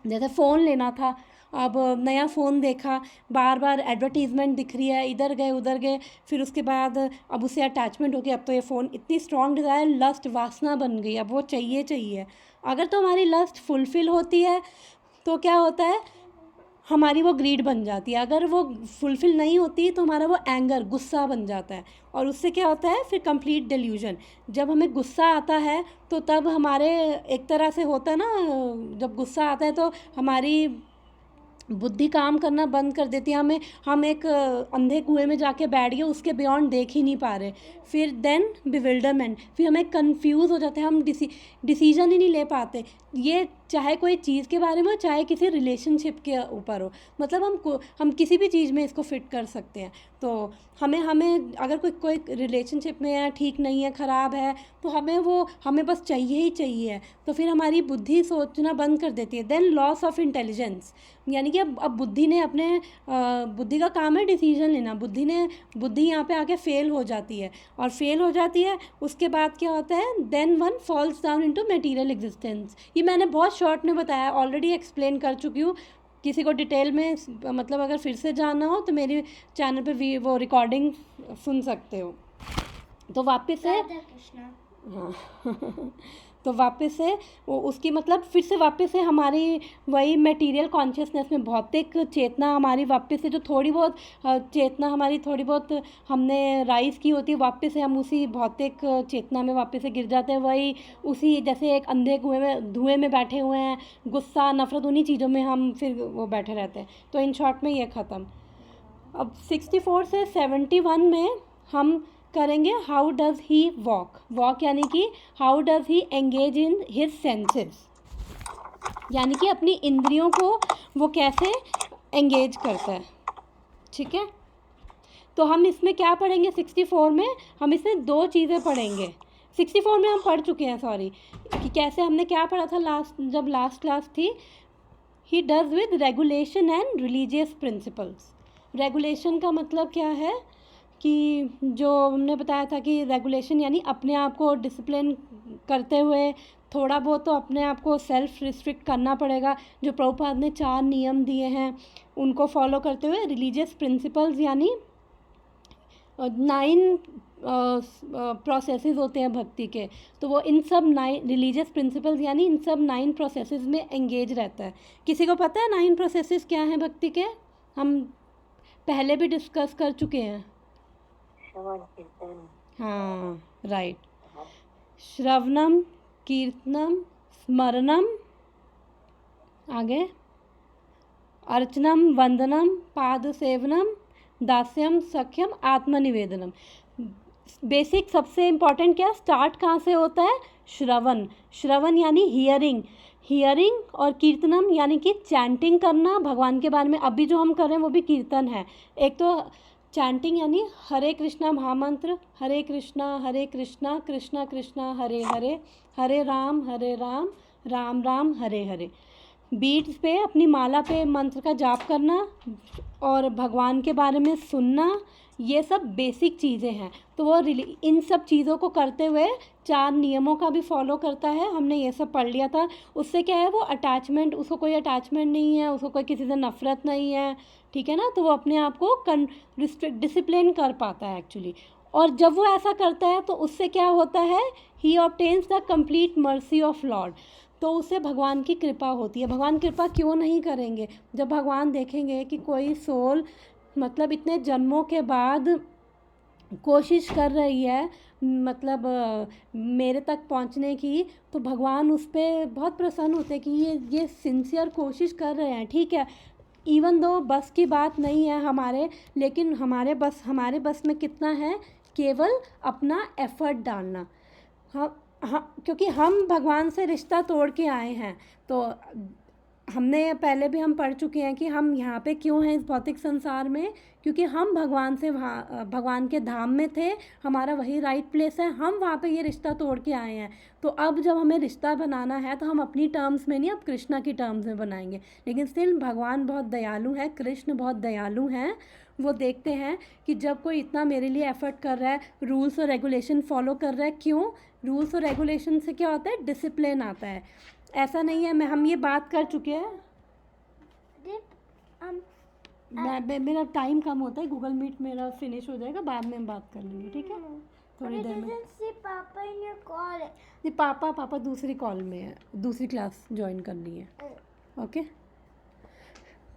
जैसे फ़ोन लेना था, अब नया फ़ोन देखा, बार बार एडवर्टीज़मेंट दिख रही है, इधर गए उधर गए, फिर उसके बाद अब उससे अटैचमेंट हो गई। अब तो ये फ़ोन, इतनी स्ट्रॉन्ग डिज़ायर, लस्ट, वासना बन गई, अब वो चाहिए। अगर तो हमारी लस्ट फुलफ़िल होती है तो क्या होता है, हमारी वो ग्रीड बन जाती है। अगर वो फुलफ़िल नहीं होती तो हमारा वो एंगर, गुस्सा बन जाता है, और उससे क्या होता है फिर कंप्लीट डिल्यूजन। जब हमें गुस्सा आता है तो तब हमारे एक तरह से होता है ना, जब गुस्सा आता है तो हमारी बुद्धि काम करना बंद कर देती है। हम एक अंधे कुएं में जाके बैठ गए, उसके बियॉन्ड देख ही नहीं पा रहे। फिर देन बिविल्डरमेंट, फिर हमें कंफ्यूज हो जाते हैं, हम डिसीजन ही नहीं ले पाते। ये चाहे कोई चीज़ के बारे में हो, चाहे किसी रिलेशनशिप के ऊपर हो, मतलब हम किसी भी चीज़ में इसको फिट कर सकते हैं। तो हमें अगर कोई रिलेशनशिप में है, ठीक नहीं है, ख़राब है, तो हमें बस चाहिए ही चाहिए, तो फिर हमारी बुद्धि सोचना बंद कर देती है। देन लॉस ऑफ इंटेलिजेंस, यानी कि अब बुद्धि ने बुद्धि का काम है डिसीजन लेना, बुद्धि यहाँ पे आके फेल हो जाती है, और फेल हो जाती है उसके बाद क्या होता है, then one falls down into material existence. ये मैंने बहुत शॉर्ट में बताया, ऑलरेडी एक्सप्लेन कर चुकी हूँ। किसी को डिटेल में मतलब अगर फिर से जानना हो तो मेरे चैनल पे वो रिकॉर्डिंग सुन सकते हो। तो वापस से हाँ तो वापस से वो उसकी मतलब फिर से वापस से हमारी वही मटेरियल कॉन्शियसनेस में भौतिक चेतना हमारी वापस से जो थोड़ी बहुत चेतना हमारी थोड़ी बहुत हमने राइज की होती है, वापस से हम उसी भौतिक चेतना में वापस से गिर जाते हैं। वही उसी जैसे एक अंधे धुएं में बैठे हुए हैं, गुस्सा नफरत उन्हीं चीज़ों में हम फिर वो बैठे रहते हैं। तो इन शॉर्ट में ये ख़त्म। अब 64 से 71 में हम करेंगे हाउ डज़ ही वॉक यानी कि how does he engage in his senses, यानी कि अपनी इंद्रियों को वो कैसे एंगेज करता है। ठीक है, तो हम इसमें क्या पढ़ेंगे 64 में, हम इसमें 2 चीज़ें पढ़ेंगे। 64 में हम पढ़ चुके हैं, सॉरी, कि कैसे हमने क्या पढ़ा था जब लास्ट क्लास थी। He does with regulation and religious principles. Regulation का मतलब क्या है कि जो हमने बताया था कि रेगुलेशन यानी अपने आप को डिसिप्लिन करते हुए थोड़ा बहुत तो अपने आप को सेल्फ रिस्ट्रिक्ट करना पड़ेगा। जो प्रभुपाद ने 4 नियम दिए हैं उनको फॉलो करते हुए। रिलीजियस प्रिंसिपल्स यानी 9 प्रोसेसेस होते हैं भक्ति के, तो वो इन सब 9 रिलीजियस प्रिंसिपल्स यानी इन सब 9 प्रोसेसेस में एंगेज रहता है। किसी को पता है 9 प्रोसेसेस क्या हैं भक्ति के? हम पहले भी डिस्कस कर चुके हैं। श्रवण कीर्तन, हाँ, राइट। श्रवणम, कीर्तनम, स्मरणम, आगे अर्चनम, वंदनम, पाद सेवनम, दास्यम, सख्यम, आत्मनिवेदनम। बेसिक सबसे इम्पॉर्टेंट क्या, स्टार्ट कहाँ से होता है? श्रवण। श्रवण यानी हियरिंग, हियरिंग और कीर्तनम यानी कि चैंटिंग करना भगवान के बारे में। अभी जो हम कर रहे हैं वो भी कीर्तन है। एक तो चैंटिंग यानी हरे कृष्णा महामंत्र, हरे कृष्णा कृष्णा कृष्णा हरे हरे, हरे राम राम राम हरे हरे। बीट्स पे अपनी माला पे मंत्र का जाप करना और भगवान के बारे में सुनना, ये सब बेसिक चीज़ें हैं। तो वो इन सब चीज़ों को करते हुए 4 नियमों का भी फॉलो करता है। हमने ये सब पढ़ लिया था। उससे क्या है, वो अटैचमेंट, उसको कोई अटैचमेंट नहीं है, उसको कोई किसी से नफ़रत नहीं है, ठीक है ना। तो वो अपने आप को डिसिप्लिन कर पाता है एक्चुअली। और जब वो ऐसा करता है तो उससे क्या होता है, he obtains the complete mercy of lord. तो उसे भगवान की कृपा होती है। भगवान कृपा क्यों नहीं करेंगे? जब भगवान देखेंगे कि कोई सोल मतलब इतने जन्मों के बाद कोशिश कर रही है मतलब मेरे तक पहुंचने की, तो भगवान उस पर बहुत प्रसन्न होते हैं कि ये सिंसियर कोशिश कर रहे हैं, ठीक है। इवन दो बस की बात नहीं है हमारे, लेकिन हमारे बस में कितना है, केवल अपना एफर्ट डालना। हाँ, क्योंकि हम भगवान से रिश्ता तोड़ के आए हैं। तो हमने पहले भी हम पढ़ चुके हैं कि हम यहाँ पे क्यों हैं इस भौतिक संसार में, क्योंकि हम भगवान से भगवान के धाम में थे, हमारा वही राइट प्लेस है, हम वहाँ पे ये रिश्ता तोड़ के आए हैं। तो अब जब हमें रिश्ता बनाना है तो हम अपनी टर्म्स में नहीं, अब कृष्णा की टर्म्स में बनाएंगे। लेकिन स्टिल भगवान बहुत दयालु है, कृष्ण बहुत दयालु हैं। वो देखते हैं कि जब कोई इतना मेरे लिए एफर्ट कर रहा है, रूल्स और रेगुलेशन फॉलो कर रहा है, क्यों? रूल्स और रेगुलेशन से क्या होता है, डिसिप्लिन आता है। ऐसा नहीं है, हम ये बात कर चुके हैं। मेरा टाइम कम होता है, गूगल मीट मेरा फिनिश हो जाएगा, बाद में हम बात कर लेंगे, ठीक है, थोड़ी देर में। नहीं, पापा दूसरी कॉल में है, दूसरी क्लास ज्वाइन करनी है। ओके,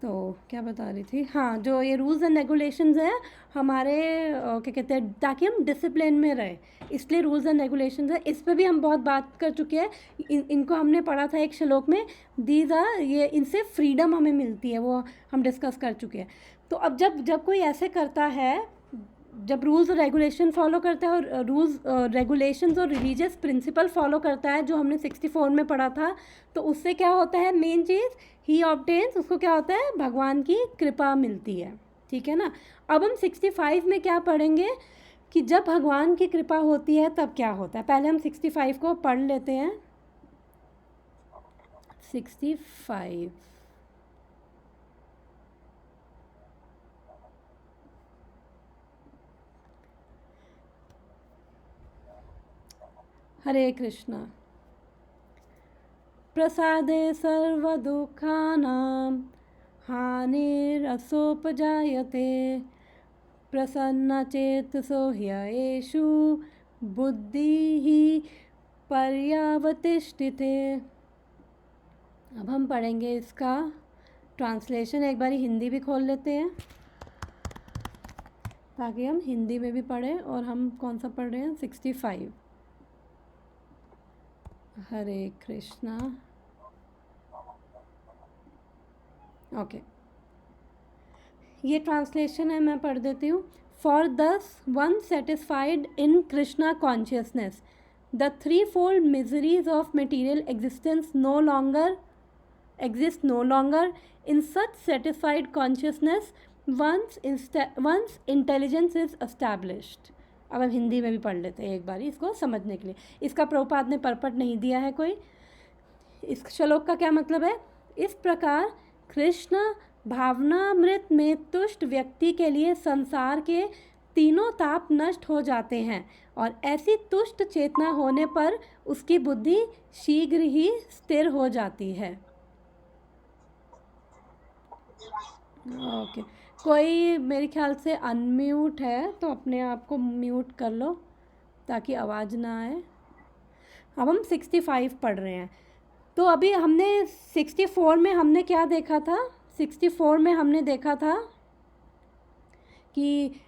तो क्या बता रही थी, हाँ, जो ये रूल्स एंड रेगुलेशंस है हमारे क्या कहते हैं, ताकि हम डिसिप्लिन में रहे, इसलिए रूल्स एंड रेगुलेशंस है। इस पे भी हम बहुत बात कर चुके हैं। इनको हमने पढ़ा था एक श्लोक में, दीज आर, ये इनसे फ्रीडम हमें मिलती है, वो हम डिस्कस कर चुके हैं। तो अब जब कोई ऐसे करता है, जब रूल्स और रेगुलेशन फॉलो करता है और रूल्स रेगुलेशंस और रिलीजियस प्रिंसिपल फॉलो करता है, जो हमने 64 में पढ़ा था, तो उससे क्या होता है, मेन चीज़ ही ऑब्टेन्स, उसको क्या होता है, भगवान की कृपा मिलती है, ठीक है ना। अब हम 65 में क्या पढ़ेंगे कि जब भगवान की कृपा होती है तब क्या होता है। पहले हम 65 को पढ़ लेते हैं। 65 हरे कृष्णा। प्रसादे सर्वदुःखानां हानिरसोपजायते, प्रसन्नचेतसो ह्येषु बुद्धिः पर्यावतिष्ठिते। अब हम पढ़ेंगे इसका ट्रांसलेशन। एक बारी हिंदी भी खोल लेते हैं ताकि हम हिंदी में भी पढ़ें। और हम कौन सा पढ़ रहे हैं, 65। हरे कृष्णा। ओके, ये ट्रांसलेशन है, मैं पढ़ देती हूँ। For this one satisfied in Krishna consciousness, the threefold miseries of material existence no longer exist no longer. In such satisfied consciousness, once intelligence is established. अब हम हिंदी में भी पढ़ लेते हैं एक बार इसको समझने के लिए। इसका प्रभुपाद ने परपट नहीं दिया है कोई। इस श्लोक का क्या मतलब है? इस प्रकार कृष्ण भावनामृत में तुष्ट व्यक्ति के लिए संसार के तीनों ताप नष्ट हो जाते हैं और ऐसी तुष्ट चेतना होने पर उसकी बुद्धि शीघ्र ही स्थिर हो जाती है। ओके, कोई मेरे ख्याल से अनम्यूट है तो अपने आप को म्यूट कर लो ताकि आवाज़ ना आए। अब हम 65 पढ़ रहे हैं। तो अभी हमने 64 में हमने क्या देखा था? 64 में हमने देखा था कि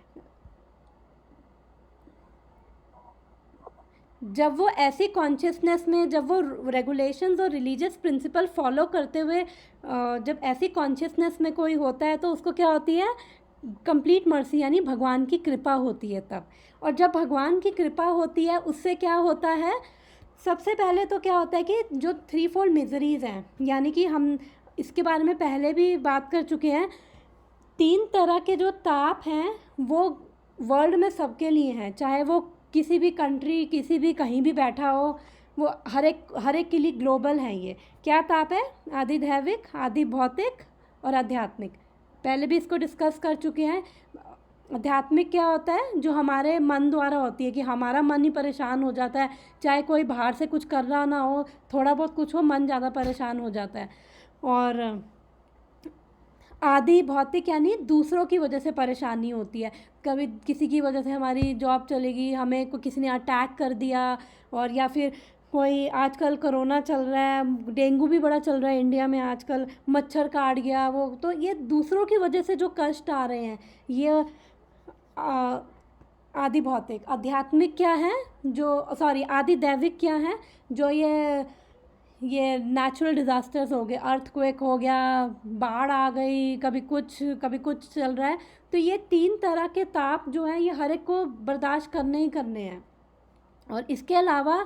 जब वो ऐसी कॉन्शियसनेस में, जब वो रेगुलेशंस और रिलीजियस प्रिंसिपल फॉलो करते हुए जब ऐसी कॉन्शियसनेस में कोई होता है तो उसको क्या होती है? कंप्लीट मर्सी, यानी भगवान की कृपा होती है तब। और जब भगवान की कृपा होती है उससे क्या होता है? सबसे पहले तो क्या होता है कि जो 3 मिजरीज़ हैं, यानी कि हम इसके बारे में पहले भी बात कर चुके हैं, 3 तरह के जो ताप हैं वो वर्ल्ड में सबके लिए हैं, चाहे वो किसी भी कंट्री, किसी भी कहीं भी बैठा हो, वो हर एक के लिए ग्लोबल है। ये क्या ताप है? आदि दैविक, आदि भौतिक और आध्यात्मिक। पहले भी इसको डिस्कस कर चुके हैं। आध्यात्मिक क्या होता है? जो हमारे मन द्वारा होती है, कि हमारा मन ही परेशान हो जाता है, चाहे कोई बाहर से कुछ कर रहा ना हो, थोड़ा बहुत कुछ हो, मन ज़्यादा परेशान हो जाता है। और आदि भौतिक यानी दूसरों की वजह से परेशानी होती है। कभी किसी की वजह से हमारी जॉब चलेगी, हमें को किसी ने अटैक कर दिया, और या फिर कोई आजकल कोरोना चल रहा है, डेंगू भी बड़ा चल रहा है इंडिया में आजकल, मच्छर काट गया वो, तो ये दूसरों की वजह से जो कष्ट आ रहे हैं, ये आदि भौतिक। आध्यात्मिक क्या है? आदि दैविक क्या है? जो ये नेचुरल डिज़ास्टर्स हो गए, अर्थक्वेक हो गया, बाढ़ आ गई, कभी कुछ चल रहा है। तो ये 3 तरह के ताप जो हैं ये हर एक को बर्दाश्त करने ही करने हैं। और इसके अलावा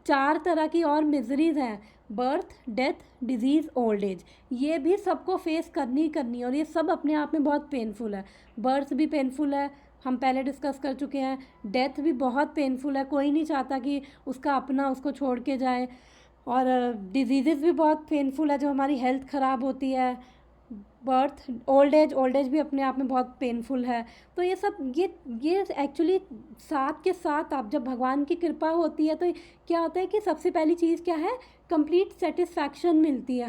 4 तरह की और मिजरीज़ हैं, birth, death, disease, old age. ये भी सबको फेस करनी है और ये सब अपने आप में बहुत पेनफुल है। बर्थ भी पेनफुल है, हम पहले डिस्कस कर चुके हैं। डेथ भी बहुत पेनफुल है, कोई नहीं चाहता कि उसका अपना उसको छोड़ के जाए। और डिजीज़ भी बहुत पेनफुल है, जो हमारी हेल्थ ख़राब होती है। बर्थ, ओल्ड एज भी अपने आप में बहुत पेनफुल है। तो ये सब ये एक्चुअली साथ के साथ, आप जब भगवान की कृपा होती है तो क्या होता है कि सबसे पहली चीज़ क्या है? कंप्लीट सेटिस्फैक्शन मिलती है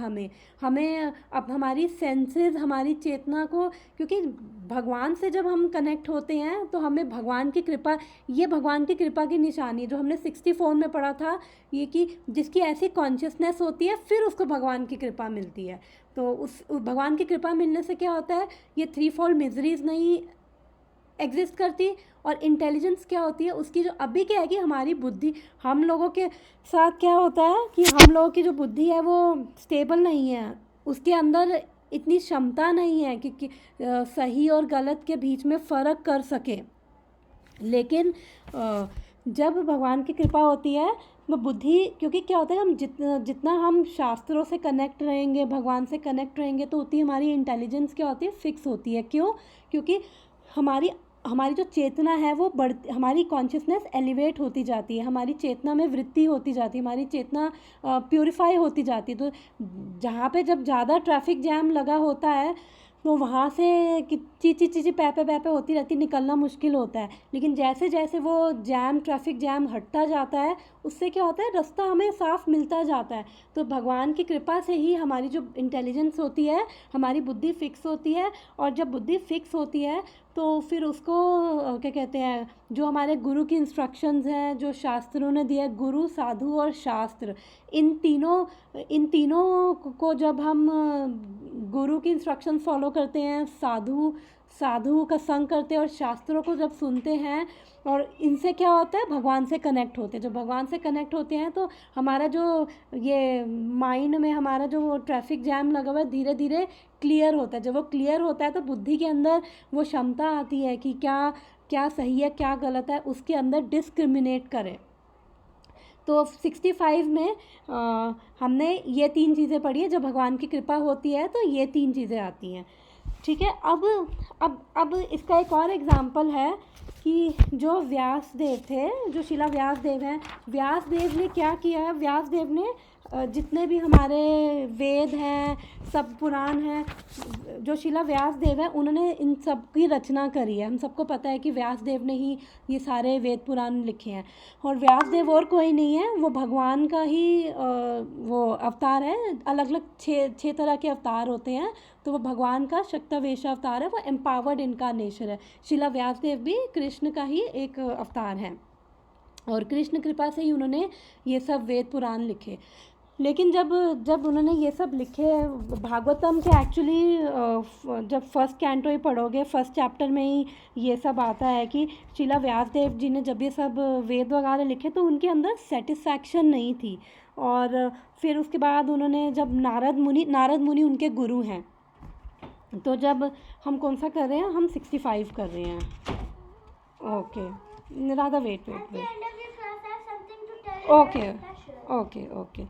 हमें अब हमारी सेंसेस, हमारी चेतना को, क्योंकि भगवान से जब हम कनेक्ट होते हैं तो हमें भगवान की कृपा, ये भगवान की कृपा की निशानी, जो हमने 64 में पढ़ा था, ये कि जिसकी ऐसी कॉन्शियसनेस होती है फिर उसको भगवान की कृपा मिलती है। तो उस भगवान की कृपा मिलने से क्या होता है? ये 3 मिजरीज़ नहीं एग्जिस्ट करती। और इंटेलिजेंस क्या होती है उसकी? जो अभी क्या है कि हमारी बुद्धि, हम लोगों के साथ क्या होता है कि हम लोगों की जो बुद्धि है वो स्टेबल नहीं है, उसके अंदर इतनी क्षमता नहीं है कि सही और गलत के बीच में फ़र्क कर सके। लेकिन जब भगवान की कृपा होती है वो बुद्धि, क्योंकि क्या होता है, हम जितना हम शास्त्रों से कनेक्ट रहेंगे, भगवान से कनेक्ट रहेंगे, तो उतनी हमारी इंटेलिजेंस क्या होती है? फिक्स होती है। क्यों? क्योंकि हमारी जो चेतना है वो हमारी कॉन्शियसनेस एलिवेट होती जाती है, हमारी चेतना में वृद्धि होती जाती है, हमारी चेतना प्यूरिफाई होती जाती है। तो जहाँ पे जब ज़्यादा ट्रैफिक जैम लगा होता है तो वहाँ से चीची पैपे होती रहती, निकलना मुश्किल होता है। लेकिन जैसे जैसे वो ट्रैफिक जैम हटता जाता है, उससे क्या होता है? रास्ता हमें साफ मिलता जाता है। तो भगवान की कृपा से ही हमारी जो इंटेलिजेंस होती है, हमारी बुद्धि फिक्स होती है। और जब बुद्धि फिक्स होती है तो फिर उसको क्या कहते हैं, जो हमारे गुरु की इंस्ट्रक्शंस हैं, जो शास्त्रों ने दिया, गुरु, साधु और शास्त्र, इन तीनों को जब हम गुरु की इंस्ट्रक्शन फॉलो करते हैं, साधु का संग करते हैं और शास्त्रों को जब सुनते हैं, और इनसे क्या होता है? भगवान से कनेक्ट होते हैं। जब भगवान से कनेक्ट होते हैं तो हमारा जो ये माइंड में हमारा जो ट्रैफिक जैम लगा हुआ है धीरे धीरे क्लियर होता है। जब वो क्लियर होता है तो बुद्धि के अंदर वो क्षमता आती है कि क्या सही है, क्या गलत है, उसके अंदर डिस्क्रिमिनेट करें। तो 65 में हमने ये 3 चीज़ें पढ़ी है। जब भगवान की कृपा होती है तो ये 3 चीज़ें आती हैं। ठीक है। अब इसका एक और एग्जाम्पल है कि जो व्यासदेव थे, जो शिला व्यासदेव हैं, व्यासदेव ने क्या किया है, व्यासदेव ने जितने भी हमारे वेद हैं, सब पुराण हैं, जो शिला व्यासदेव हैं उन्होंने इन सब की रचना करी है। हम सबको पता है कि व्यासदेव ने ही ये सारे वेद पुराण लिखे हैं। और व्यासदेव और कोई नहीं है, वो भगवान का ही वो अवतार है। अलग अलग छः तरह के अवतार होते हैं, तो वो भगवान का शक्तवेश अवतार है, वो एम्पावर्ड इनकारनेशन है। शिला व्यासदेव भी कृष्ण का ही एक अवतार है, और कृष्ण कृपा से ही उन्होंने ये सब वेद पुराण लिखे। लेकिन जब उन्होंने ये सब लिखे, भागवतम के एक्चुअली जब फर्स्ट कैंटो ही पढ़ोगे, फर्स्ट चैप्टर में ही ये सब आता है कि शिला व्यासदेव जी ने जब ये सब वेद वगैरह लिखे तो उनके अंदर सेटिस्फैक्शन नहीं थी। और फिर उसके बाद उन्होंने, जब नारद मुनि उनके गुरु हैं, तो जब हम कौन सा कर रहे हैं, हम 65 कर रहे हैं। Okay Radha, wait okay.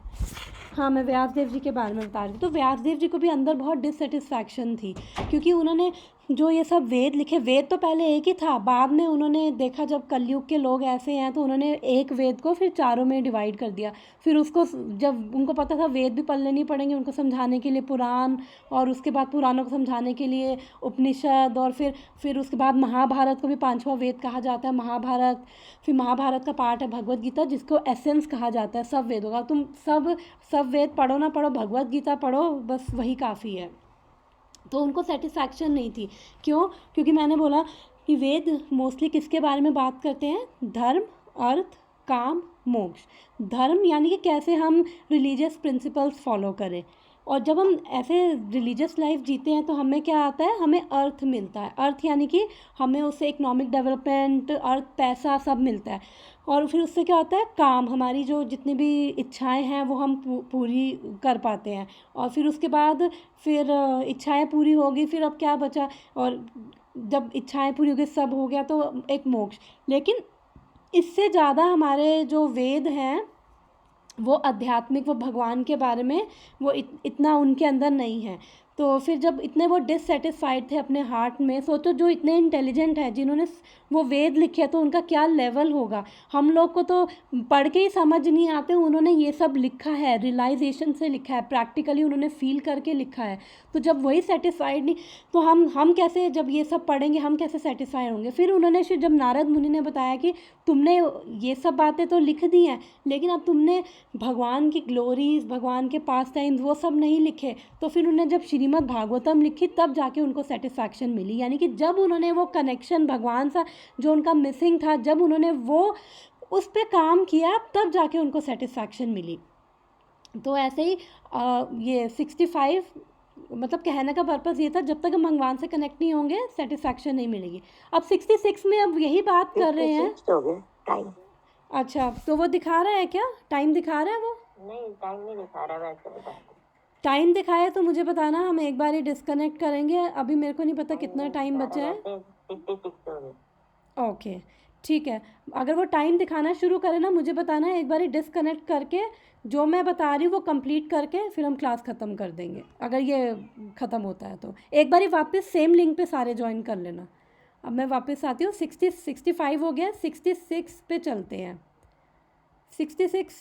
हाँ, मैं व्यासदेव जी के बारे में बता रही हूँ। तो व्यासदेव जी को भी अंदर बहुत डिससेटिस्फैक्शन थी, क्योंकि उन्होंने जो ये सब वेद लिखे, वेद तो पहले एक ही था, बाद में उन्होंने देखा जब कलयुग के लोग ऐसे हैं तो उन्होंने एक वेद को फिर चारों में डिवाइड कर दिया। फिर उसको, जब उनको पता था वेद भी पढ़ने नहीं पड़ेंगे, उनको समझाने के लिए पुराण, और उसके बाद पुराणों को समझाने के लिए उपनिषद, और फिर उसके बाद महाभारत को भी पांचवा वेद कहा जाता है, महाभारत। फिर महाभारत का पार्ट है भगवत गीता, जिसको एसेंस कहा जाता है सब वेदों का। तुम सब वेद पढ़ो ना पढ़ो, भगवत गीता पढ़ो, बस वही काफ़ी है। तो उनको सेटिस्फैक्शन नहीं थी। क्यों? क्योंकि मैंने बोला कि वेद मोस्टली किसके बारे में बात करते हैं, धर्म, अर्थ, काम, मोक्ष। धर्म यानी कि कैसे हम रिलीजियस प्रिंसिपल्स फॉलो करें, और जब हम ऐसे रिलीजियस लाइफ जीते हैं तो हमें क्या आता है, हमें अर्थ मिलता है। अर्थ यानी कि हमें उससे इकोनॉमिक डेवलपमेंट, अर्थ, पैसा सब मिलता है। और फिर उससे क्या होता है, काम, हमारी जो जितनी भी इच्छाएं हैं वो हम पूरी कर पाते हैं। और फिर उसके बाद फिर इच्छाएं पूरी होगी, फिर अब क्या बचा, और जब इच्छाएं पूरी हो गई, सब हो गया, तो एक मोक्ष। लेकिन इससे ज़्यादा हमारे जो वेद हैं वो आध्यात्मिक, वो भगवान के बारे में वो इतना उनके अंदर नहीं है। तो फिर जब इतने वो डिससेटिस्फाइड थे अपने हार्ट में, सोचो जो इतने इंटेलिजेंट है, जिन्होंने वो वेद लिखे, तो उनका क्या लेवल होगा। हम लोग को तो पढ़ के ही समझ नहीं आते, उन्होंने ये सब लिखा है, रियलाइजेशन से लिखा है, प्रैक्टिकली उन्होंने फील करके लिखा है। तो जब वही सेटिस्फाइड नहीं, तो हम कैसे, जब ये सब पढ़ेंगे हम कैसे सेटिस्फाइड होंगे। फिर उन्होंने, फिर जब नारद मुनि ने बताया कि तुमने ये सब बातें तो लिख दी हैं, लेकिन अब तुमने भगवान की ग्लोरीज, भगवान के पास टाइम्स, वो सब नहीं लिखे, तो फिर उन्होंने जब श्रीमद् भागवतम लिखी तब जाके उनको सेटिस्फैक्शन मिली। यानी कि जब उन्होंने वो कनेक्शन भगवान सा जो उनका मिसिंग था, जब उन्होंने वो उस पर काम किया, तब जाके उनको सेटिस्फैक्शन मिली। तो ऐसे ही ये 65, मतलब कहने का पर्पज़ ये था, जब तक हम भगवान से कनेक्ट नहीं होंगे सेटिस्फैक्शन नहीं मिलेगी। अब 66 में अब यही बात कर रहे हैं। टाइम, अच्छा, तो वो दिखा रहा है क्या, टाइम दिखा रहा है वो? नहीं, टाइम नहीं दिखा रहा, वैसे बता। टाइम दिखाया तो मुझे बताना, हम एक बार ही डिस्कनेक्ट करेंगे। अभी मेरे को नहीं पता कितना टाइम बचा है। 66 हो गए। ओके ठीक है, अगर वो टाइम दिखाना शुरू करे ना मुझे बताना है, एक बार ही डिस्कनेक्ट करके जो मैं बता रही हूँ वो कंप्लीट करके फिर हम क्लास ख़त्म कर देंगे। अगर ये ख़त्म होता है तो एक बार ही वापस सेम लिंक पे सारे ज्वाइन कर लेना। अब मैं वापस आती हूँ। 65 हो गया, 66 पे चलते हैं। 66,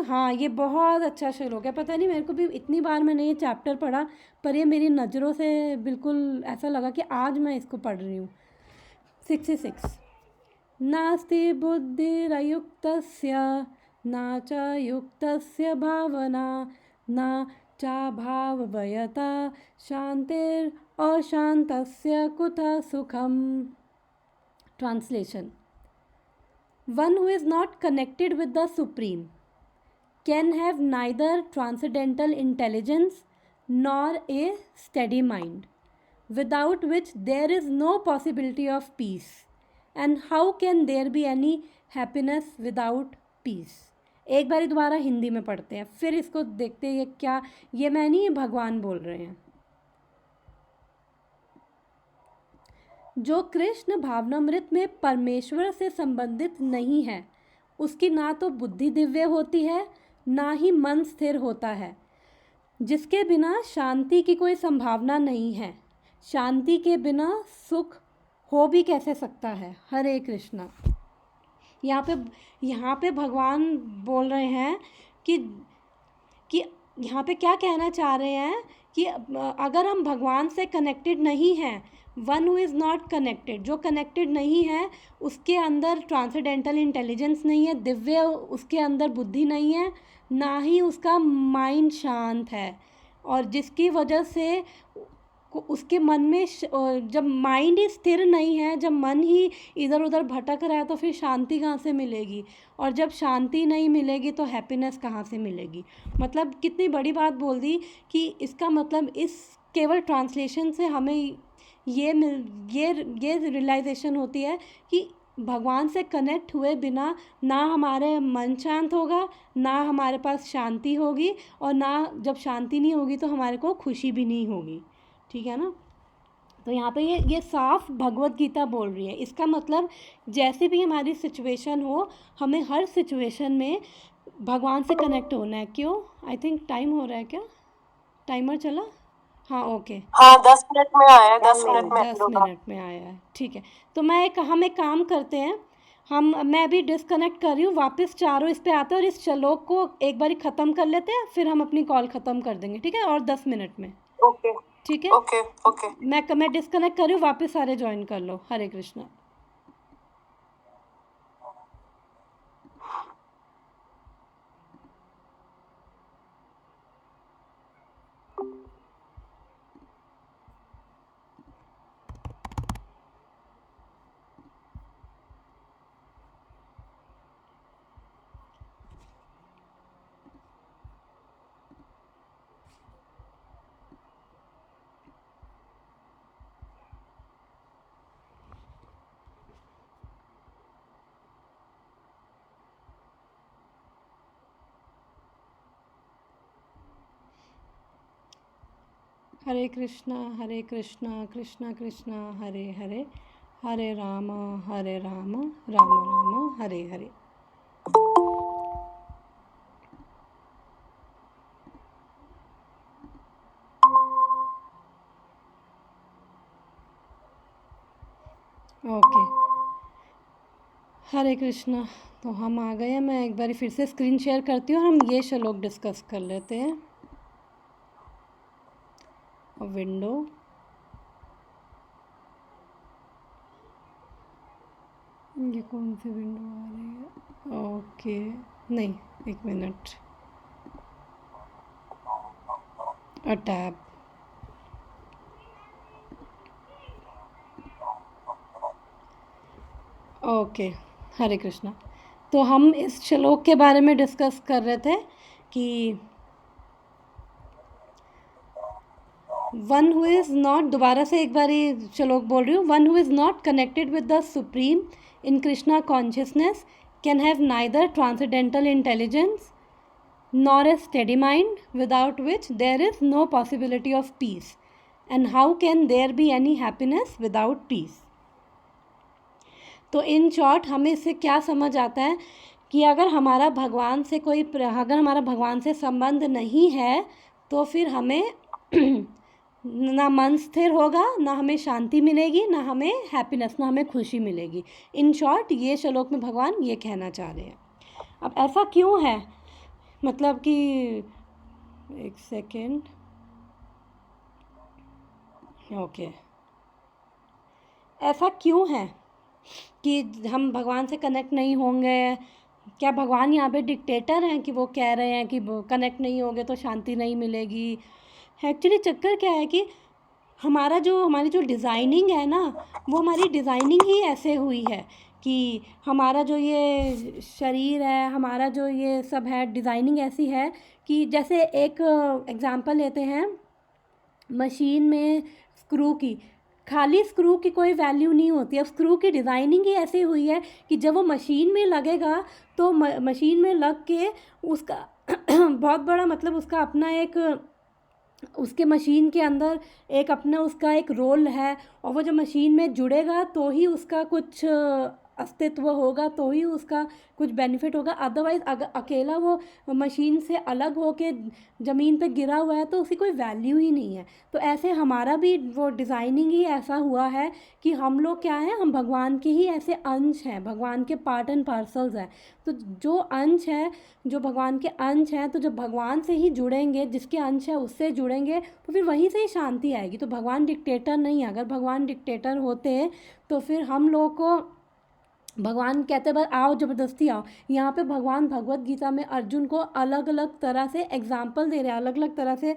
हाँ ये बहुत अच्छा शुरू हो गया। पता नहीं, मेरे को भी इतनी बार मैंने ये चैप्टर पढ़ा, पर ये मेरी नज़रों से बिल्कुल ऐसा लगा कि आज मैं इसको पढ़ रही हूँ। 66, नास्ति बुद्धिरयुक्तस्य न च युक्तस्य भावना न चाभावयता शांतिर अशांतस्य कुतः सुखम। Translation: One who is not connected with the Supreme can have neither transcendental intelligence nor a steady mind, without which there is no possibility of peace. And how can there be any happiness without peace? एक बारी दोबारा हिंदी में पढ़ते हैं, फिर इसको देखते हैं क्या, ये मैं नहीं, ये भगवान बोल रहे हैं। जो कृष्ण भावनामृत में परमेश्वर से संबंधित नहीं है, उसकी ना तो बुद्धि दिव्य होती है, ना ही मन स्थिर होता है, जिसके बिना शांति की कोई संभावना नहीं है। शांति के बिना सुख हो भी कैसे सकता है। हरे कृष्णा। यहाँ पे भगवान बोल रहे हैं कि यहाँ पे क्या कहना चाह रहे हैं कि अगर हम भगवान से कनेक्टेड नहीं हैं, one who is not connected, जो कनेक्टेड नहीं है उसके अंदर ट्रांसेंडेंटल इंटेलिजेंस नहीं है, दिव्य उसके अंदर बुद्धि नहीं है, ना ही उसका माइंड शांत है, और जिसकी वजह से उसके मन में जब माइंड ही स्थिर नहीं है, जब मन ही इधर उधर भटक रहा है, तो फिर शांति कहाँ से मिलेगी, और जब शांति नहीं मिलेगी तो हैप्पीनेस कहाँ से मिलेगी। मतलब कितनी बड़ी बात बोल दी कि इसका मतलब इस केवल ट्रांसलेशन से हमें ये रियलाइजेशन होती है कि भगवान से कनेक्ट हुए बिना ना हमारे मन शांत होगा, ना हमारे पास शांति होगी, और ना जब शांति नहीं होगी तो हमारे को खुशी भी नहीं होगी। ठीक है ना। तो यहाँ पे ये साफ भगवत गीता बोल रही है। इसका मतलब जैसे भी हमारी सिचुएशन हो, हमें हर सिचुएशन में भगवान से कनेक्ट होना है। क्यों? आई थिंक टाइम हो रहा है क्या? टाइमर चला? हाँ ओके। हाँ 10 मिनट में आया है, 10 मिनट में 10 मिनट में आया है। ठीक है, तो हम एक काम करते हैं, मैं अभी डिस्कनेक्ट कर रही हूँ, वापस चारों इस पे आते हैं और इस श्लोक को एक बारी ख़त्म कर लेते हैं, फिर हम अपनी कॉल ख़त्म कर देंगे। ठीक है, और 10 मिनट में। ओके ठीक है, ओके ओके। मैं डिस्कनेक्ट कर रही हूँ, वापस सारे ज्वाइन कर लो। हरे कृष्णा। हरे कृष्णा कृष्णा कृष्णा हरे हरे, हरे राम राम राम हरे हरे। ओके, हरे कृष्णा। तो हम आ गए हैं, मैं एक बार फिर से स्क्रीन शेयर करती हूँ और हम ये श्लोक डिस्कस कर लेते हैं। विंडो, ये कौन सी विंडो आ रही है? ओके, नहीं, एक मिनट, टैब। ओके, हरे कृष्णा। तो हम इस श्लोक के बारे में डिस्कस कर रहे थे कि वन हु इज़ नॉट, दोबारा से एक बार ये श्लोक बोल रही हूँ, one who is not connected with the supreme in Krishna consciousness can have neither transcendental intelligence nor a steady mind without which there is no possibility of peace, and how can there be any happiness without peace. तो in short हमें इससे क्या समझ आता है कि अगर हमारा भगवान से संबंध नहीं है तो फिर हमें ना मन स्थिर होगा, ना हमें शांति मिलेगी, ना हमें हैप्पीनेस, ना हमें खुशी मिलेगी। इन शॉर्ट ये श्लोक में भगवान ये कहना चाह रहे हैं। अब ऐसा क्यों है, मतलब कि एक सेकेंड, ओके, ऐसा क्यों है कि हम भगवान से कनेक्ट नहीं होंगे? क्या भगवान यहाँ पे डिक्टेटर हैं कि वो कह रहे हैं कि कनेक्ट नहीं होगे तो शांति नहीं मिलेगी? एक्चुअली चक्कर क्या है कि हमारी जो डिज़ाइनिंग है ना, वो हमारी डिज़ाइनिंग ही ऐसे हुई है कि हमारा जो ये शरीर है, हमारा जो ये सब है, डिज़ाइनिंग ऐसी है कि जैसे एक एग्ज़ाम्पल लेते हैं मशीन में स्क्रू की, खाली स्क्रू की कोई वैल्यू नहीं होती। अब स्क्रू की डिज़ाइनिंग ही ऐसी हुई है कि जब वो मशीन में लगेगा तो मशीन में लग के उसका बहुत बड़ा, मतलब उसका अपना एक, उसके मशीन के अंदर एक अपना उसका एक रोल है, और वो जब मशीन में जुड़ेगा तो ही उसका कुछ अस्तित्व होगा तो ही उसका कुछ बेनिफिट होगा, अदरवाइज़ अगर अकेला वो मशीन से अलग होके ज़मीन पे गिरा हुआ है तो उसकी कोई वैल्यू ही नहीं है। तो ऐसे हमारा भी वो डिज़ाइनिंग ही ऐसा हुआ है कि हम लोग क्या हैं, हम भगवान के ही ऐसे अंश हैं, भगवान के पार्ट एंड पार्सल्स हैं। तो जो अंश है, जो भगवान के अंश हैं, तो जब भगवान से ही जुड़ेंगे, जिसके अंश है उससे जुड़ेंगे, तो फिर वहीं से ही शांति आएगी। तो भगवान डिक्टेटर नहीं है। अगर भगवान डिक्टेटर होते तो फिर हम लोगों को भगवान कहते बस आओ, ज़बरदस्ती आओ। यहाँ पे भगवान भगवत गीता में अर्जुन को अलग अलग तरह से एग्जाम्पल दे रहे हैं, अलग अलग तरह से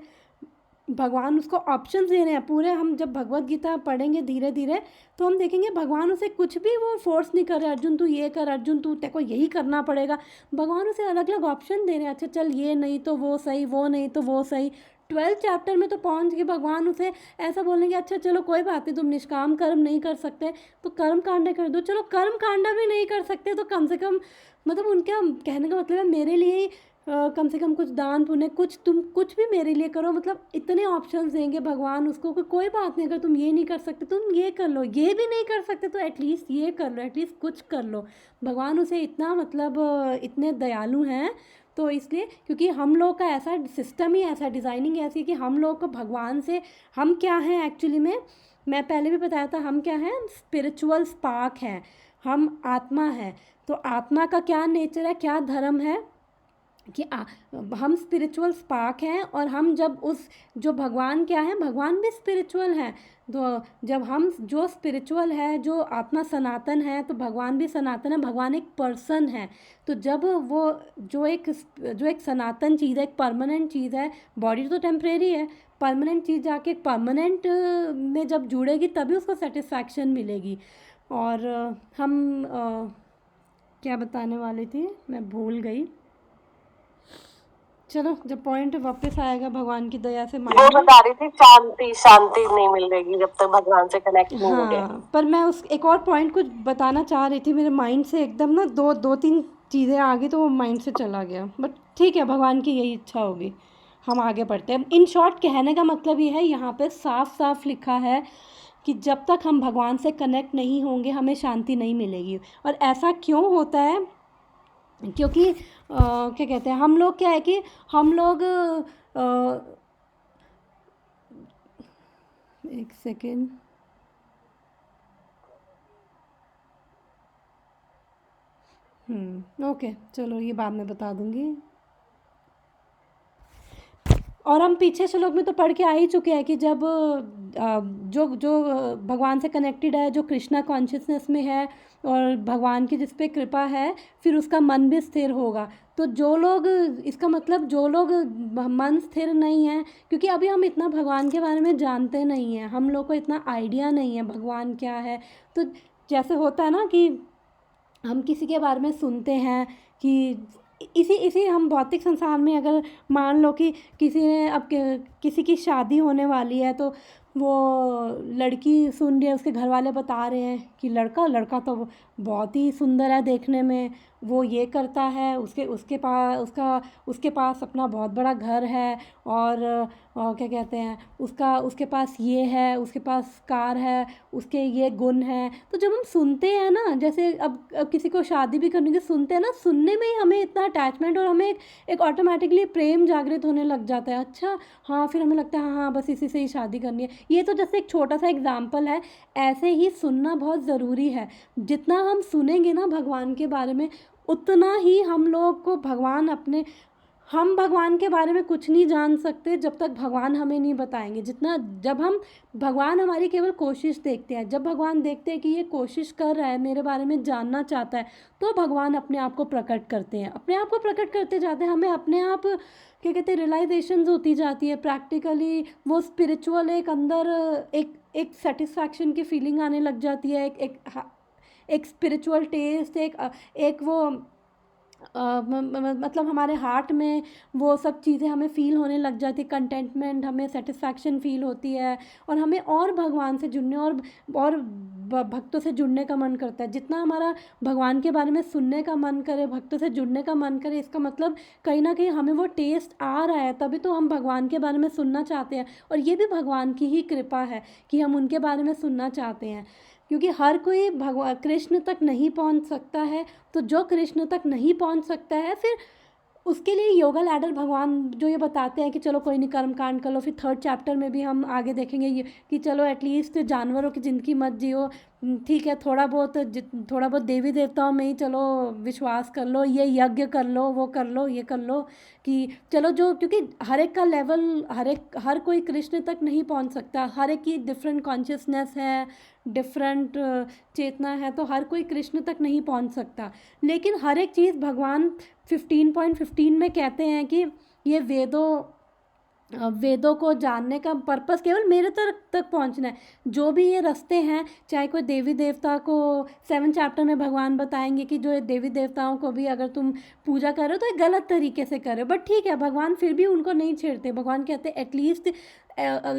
भगवान उसको ऑप्शंस दे रहे हैं पूरे। हम जब भगवत गीता पढ़ेंगे धीरे धीरे तो हम देखेंगे भगवान उसे कुछ भी वो फोर्स नहीं कर रहे, अर्जुन तू ये कर, अर्जुन तू तेको यही करना पड़ेगा। भगवान उसे अलग अलग ऑप्शन दे रहे हैं, अच्छा चल ये नहीं तो वो सही, वो नहीं तो वो सही। 12th चैप्टर में तो पहुंच के भगवान उसे ऐसा बोलेंगे, अच्छा चलो कोई बात नहीं, तुम निष्काम कर्म नहीं कर सकते तो कर्म कांडा कर दो। चलो कर्म कांडा भी नहीं कर सकते तो कम से कम, मतलब उनका कहने का मतलब है मेरे लिए ही कम से कम कुछ दान पुण्य, कुछ तुम कुछ भी मेरे लिए करो। मतलब इतने ऑप्शंस देंगे भगवान उसको कि कोई बात नहीं, अगर तुम ये नहीं कर सकते तुम ये कर लो, ये भी नहीं कर सकते तो एटलीस्ट ये कर लो, एटलीस्ट कुछ कर लो। भगवान उसे इतना मतलब इतने दयालु हैं। तो इसलिए क्योंकि हम लोग का ऐसा सिस्टम ही ऐसा, डिज़ाइनिंग ऐसी कि हम लोग को भगवान से, हम क्या हैं एक्चुअली में, मैं पहले भी बताया था हम क्या हैं, स्पिरिचुअल स्पार्क हैं, हम आत्मा है। तो आत्मा का क्या नेचर है, क्या धर्म है कि हम स्पिरिचुअल स्पार्क हैं। और हम जब उस, जो भगवान क्या है, भगवान भी स्पिरिचुअल हैं। तो जब हम जो स्पिरिचुअल है, जो आत्मा सनातन है, तो भगवान भी सनातन है, भगवान एक पर्सन है। तो जब वो जो एक सनातन चीज़ है, एक परमानेंट चीज़ है, बॉडी तो टेम्परेरी है, परमानेंट चीज़ जाके एक परमानेंट में जब जुड़ेगी तभी उसको सेटिस्फैक्शन मिलेगी। और हम क्या बताने वाली थी मैं भूल गई। चलो जब पॉइंट वापस आएगा भगवान की दया से वो माइंड में। बता रही थी शांति नहीं मिलेगी जब तक भगवान से कनेक्ट नहीं होंगे। हाँ, पर मैं उस एक और पॉइंट कुछ बताना चाह रही थी, मेरे माइंड से एकदम ना दो तीन चीज़ें आ गई तो वो माइंड से चला गया। बट ठीक है, भगवान की यही इच्छा होगी, हम आगे बढ़ते हैं। इन शॉर्ट कहने का मतलब ये है, यहाँ पे साफ साफ लिखा है कि जब तक हम भगवान से कनेक्ट नहीं होंगे हमें शांति नहीं मिलेगी। और ऐसा क्यों होता है, क्योंकि क्या कहते हैं, हम लोग क्या है कि हम लोग एक सेकेंड, ओके चलो ये बाद में बता दूंगी। और हम पीछे श्लोक में तो पढ़ के आ ही चुके हैं कि जब जो भगवान से कनेक्टेड है, जो कृष्णा कॉन्शियसनेस में है और भगवान की जिस पे कृपा है, फिर उसका मन भी स्थिर होगा। तो जो लोग, इसका मतलब जो लोग मन स्थिर नहीं है, क्योंकि अभी हम इतना भगवान के बारे में जानते नहीं हैं, हम लोग को इतना आइडिया नहीं है भगवान क्या है। तो जैसे होता है ना कि हम किसी के बारे में सुनते हैं कि इसी हम भौतिक संसार में अगर मान लो कि किसी ने अब किसी की शादी होने वाली है, तो वो लड़की सुन रही है, उसके घर वाले बता रहे हैं कि लड़का तो बहुत ही सुंदर है देखने में, वो ये करता है, उसके पास अपना बहुत बड़ा घर है, और क्या कहते हैं, उसके पास ये है, उसके पास कार है, उसके ये गुण हैं। तो जब हम सुनते हैं ना, जैसे अब किसी को शादी भी करने की सुनते हैं ना, सुनने में ही हमें इतना अटैचमेंट और हमें एक ऑटोमेटिकली प्रेम जागृत होने लग जाता है। अच्छा हाँ, फिर हमें लगता है हाँ बस इसी से ही शादी करनी है। ये तो जैसे एक छोटा सा एग्जाम्पल है। ऐसे ही सुनना बहुत ज़रूरी है। जितना हम सुनेंगे ना भगवान के बारे में, उतना ही हम लोग को हम भगवान के बारे में कुछ नहीं जान सकते जब तक भगवान हमें नहीं बताएंगे। भगवान हमारी केवल कोशिश देखते हैं, जब भगवान देखते हैं कि ये कोशिश कर रहा है, मेरे बारे में जानना चाहता है, तो भगवान अपने आप को प्रकट करते हैं, अपने आप को प्रकट करते जाते हैं। हमें अपने आप क्या कहते हैं, रियलाइजेशंस होती जाती है प्रैक्टिकली। वो स्पिरिचुअल एक अंदर एक सेटिस्फैक्शन की फीलिंग आने लग जाती है, एक स्पिरिचुअल टेस्ट, एक वो मतलब हमारे हार्ट में वो सब चीज़ें हमें फ़ील होने लग जाती है, कंटेंटमेंट, हमें सेटिस्फैक्शन फ़ील होती है, और हमें और भगवान से जुड़ने और भक्तों से जुड़ने का मन करता है। जितना हमारा भगवान के बारे में सुनने का मन करे, भक्तों से जुड़ने का मन करे, इसका मतलब कहीं ना कहीं हमें वो टेस्ट आ रहा है, तभी तो हम भगवान के बारे में सुनना चाहते हैं। और ये भी भगवान की ही कृपा है कि हम उनके बारे में सुनना चाहते हैं। क्योंकि हर कोई भगवान कृष्ण तक नहीं पहुंच सकता है। तो जो कृष्ण तक नहीं पहुंच सकता है, फिर उसके लिए योगा लैडर भगवान जो ये बताते हैं कि चलो कोई नहीं, कर्म कांड कर लो। फिर 3rd चैप्टर में भी हम आगे देखेंगे ये कि चलो एटलीस्ट जानवरों की ज़िंदगी मत जियो, ठीक है, थोड़ा बहुत देवी देवताओं में ही चलो विश्वास कर लो, ये यज्ञ कर लो, वो कर लो, ये कर लो, कि चलो जो, क्योंकि हर एक का लेवल, हर कोई कृष्ण तक नहीं पहुंच सकता। हर एक की डिफरेंट कॉन्शियसनेस है, डिफरेंट चेतना है, तो हर कोई कृष्ण तक नहीं पहुंच सकता। लेकिन हर एक चीज़ भगवान 15.15 में कहते हैं कि ये वेदों को जानने का पर्पस केवल मेरे तक पहुंचना है। जो भी ये रास्ते हैं, चाहे कोई देवी देवता को 7 चैप्टर में भगवान बताएंगे कि जो देवी देवताओं को भी अगर तुम पूजा करो तो ये गलत तरीके से करो, बट ठीक है, भगवान फिर भी उनको नहीं छेड़ते। भगवान कहते एटलीस्ट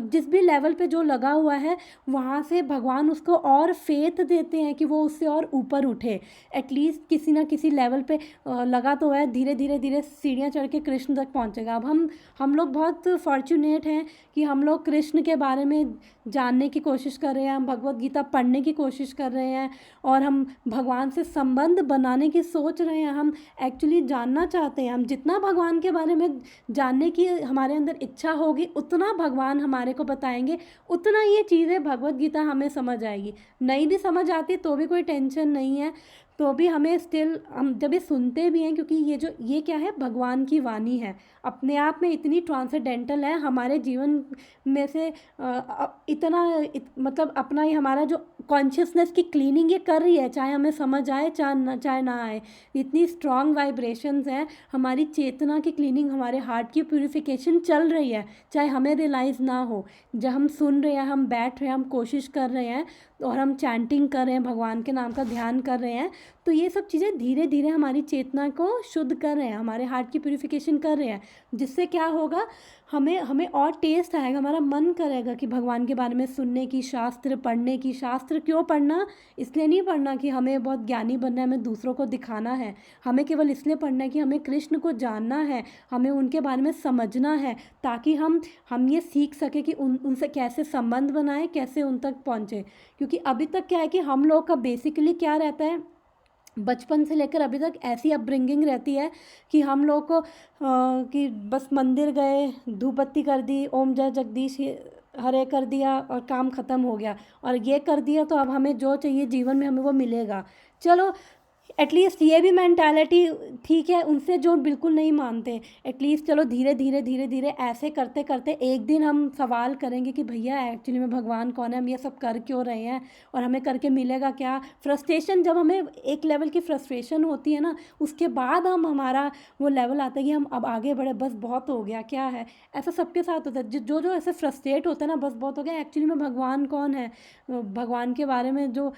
जिस भी लेवल पे जो लगा हुआ है वहाँ से भगवान उसको और फेथ देते हैं कि वो उससे और ऊपर उठे। एटलीस्ट किसी ना किसी लेवल पे लगा तो है, धीरे धीरे सीढ़ियाँ चढ़ के कृष्ण तक पहुँचेगा। अब हम लोग बहुत फॉर्चुनेट हैं कि हम लोग कृष्ण के बारे में जानने की कोशिश कर रहे हैं, हम भगवत गीता पढ़ने की कोशिश कर रहे हैं, और हम भगवान से संबंध बनाने की सोच रहे हैं। हम एक्चुअली जानना चाहते हैं। हम जितना भगवान के बारे में जानने की हमारे अंदर इच्छा होगी, उतना भगवान हमारे को बताएंगे, उतना ये चीज़ें भगवत गीता हमें समझ आएगी। नहीं भी समझ आती तो भी कोई टेंशन नहीं है, तो भी हमें स्टिल, हम जब ये सुनते भी हैं, क्योंकि ये क्या है, भगवान की वाणी है, अपने आप में इतनी ट्रांसेंडेंटल है, हमारे जीवन में से मतलब अपना ही हमारा जो कॉन्शियसनेस की क्लीनिंग ये कर रही है, चाहे हमें समझ आए चाहे ना आए। इतनी स्ट्रॉन्ग वाइब्रेशंस हैं, हमारी चेतना की क्लीनिंग, हमारे हार्ट की प्यूरिफिकेशन चल रही है, चाहे हमें रियलाइज़ ना हो। जब हम सुन रहे हैं, हम बैठ रहे हैं, हम कोशिश कर रहे हैं, और हम चैंटिंग कर रहे हैं, भगवान के नाम का ध्यान कर रहे हैं, तो ये सब चीज़ें धीरे धीरे हमारी चेतना को शुद्ध कर रहे हैं, हमारे हार्ट की प्यूरिफिकेशन कर रहे हैं, जिससे क्या होगा, हमें और टेस्ट आएगा, हमारा मन करेगा कि भगवान के बारे में सुनने की, शास्त्र पढ़ने की। शास्त्र क्यों पढ़ना? इसलिए नहीं पढ़ना कि हमें बहुत ज्ञानी बनना है, हमें दूसरों को दिखाना है। हमें केवल इसलिए पढ़ना है कि हमें कृष्ण को जानना है, हमें उनके बारे में समझना है, ताकि हम ये सीख सके कि उनसे कैसे संबंध बनाएं, कैसे उन तक पहुँचे। क्योंकि अभी तक क्या है कि हम लोग का बेसिकली क्या रहता है, बचपन से लेकर अभी तक ऐसी अपब्रिंगिंग रहती है कि हम लोग को कि बस मंदिर गए, धूप बत्ती कर दी, ओम जय जगदीश हरे कर दिया और काम ख़त्म हो गया, और ये कर दिया तो अब हमें जो चाहिए जीवन में हमें वो मिलेगा। चलो एटलीस्ट ये भी मेंटालिटी ठीक है, उनसे जो बिल्कुल नहीं मानते, एटलीस्ट चलो धीरे धीरे ऐसे करते करते एक दिन हम सवाल करेंगे कि भैया एक्चुअली में भगवान कौन है, हम ये सब कर क्यों रहे हैं, और हमें करके मिलेगा क्या। फ्रस्ट्रेशन, जब हमें एक लेवल की फ्रस्ट्रेशन होती है ना, उसके बाद हमारा वो लेवल आता है कि हम अब आगे बढ़े, बस बहुत हो गया, क्या है। ऐसा सबके साथ होता है, जो ऐसे फ्रस्ट्रेट होता है ना, बस बहुत हो गया, एक्चुअली में भगवान कौन है, भगवान के बारे में जो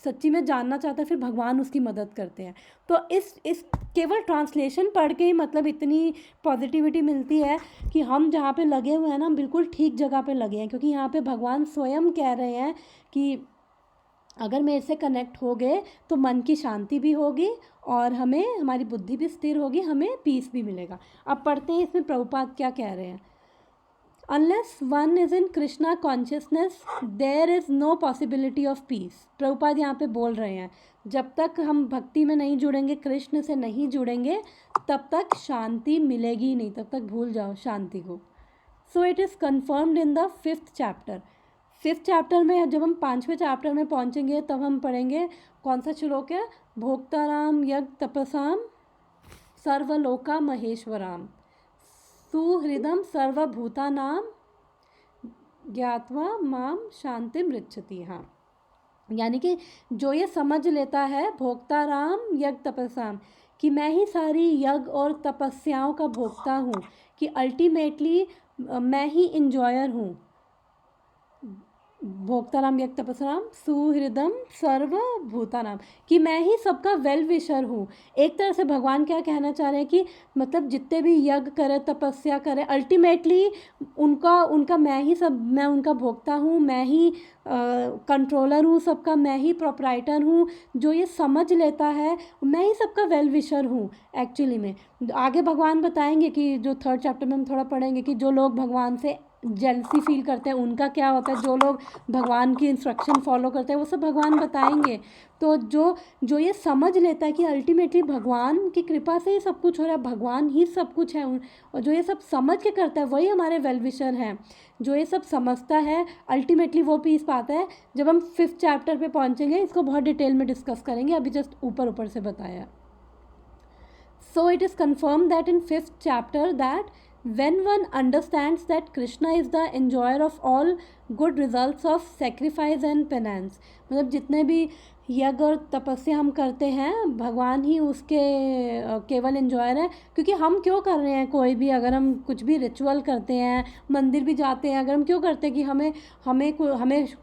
सच्ची में जानना चाहता है, फिर भगवान उसकी मदद करते हैं। तो इस केवल ट्रांसलेशन पढ़ के ही मतलब इतनी पॉजिटिविटी मिलती है कि हम जहाँ पे लगे हुए हैं ना, हम बिल्कुल ठीक जगह पे लगे हैं, क्योंकि यहाँ पे भगवान स्वयं कह रहे हैं कि अगर मेरे से कनेक्ट हो गए तो मन की शांति भी होगी, और हमारी बुद्धि भी स्थिर होगी, हमें पीस भी मिलेगा। अब पढ़ते हैं इसमें प्रभुपाद क्या कह रहे हैं। Unless one is in Krishna consciousness, there is no possibility of peace. Prabhupada यहाँ पे बोल रहे हैं, जब तक हम भक्ति में नहीं जुड़ेंगे, कृष्ण से नहीं जुड़ेंगे, तब तक शांति मिलेगी नहीं, तब तक भूल जाओ शांति को। So it is confirmed in the 5th chapter. 5th chapter में जब हम 5वें चैप्टर में पहुँचेंगे तब हम पढ़ेंगे कौन सा श्लोक है, भोक्ताराम यज्ञ तपसाम सर्वलोका महेश्वराम सुहृदम सर्वभूतानाम ज्ञात्वा माम शांति मृच्छति। हाँ, यानी कि जो ये समझ लेता है भोक्ताराम यज्ञ तपस्याम, कि मैं ही सारी यज्ञ और तपस्याओं का भोक्ता हूँ, कि अल्टीमेटली मैं ही इंजॉयर हूँ। भोक्ताराम यज्ञ तपस्याम सुहृदम सर्वभूतानाम, कि मैं ही सबका वेल विशर हूँ। एक तरह से भगवान क्या कहना चाह रहे हैं कि मतलब जितने भी यज्ञ करे, तपस्या करे, अल्टीमेटली उनका मैं उनका भोक्ता हूँ, मैं ही कंट्रोलर हूँ सबका, मैं ही प्रोप्राइटर हूँ। जो ये समझ लेता है, मैं ही सबका वेल विशर हूँ एक्चुअली में। आगे भगवान बताएंगे कि जो 3rd चैप्टर में हम थोड़ा पढ़ेंगे कि जो लोग भगवान से जेलसी फील करते हैं उनका क्या होता है, जो लोग भगवान की इंस्ट्रक्शन फॉलो करते हैं वो सब भगवान बताएंगे। तो जो जो ये समझ लेता है कि अल्टीमेटली भगवान की कृपा से ही सब कुछ हो रहा है, भगवान ही सब कुछ है, और जो ये सब समझ के करता है वही हमारे वेल विशर हैं। जो ये सब समझता है अल्टीमेटली वो पीस पाता है। जब हम 5th चैप्टर पे पहुंचेंगे इसको बहुत डिटेल में डिस्कस करेंगे, अभी जस्ट ऊपर ऊपर से बताया। So it is confirmed that in 5th chapter that when one understands that Krishna is the enjoyer of all good results of sacrifice and penance, मतलब जितने भी यज्ञ और तपस्या हम करते हैं भगवान ही उसके केवल एंजॉयर है। क्योंकि हम क्यों कर रहे हैं, कोई भी अगर हम कुछ भी रिचुअल करते हैं, मंदिर भी जाते हैं, अगर हम क्यों करते हैं कि हमें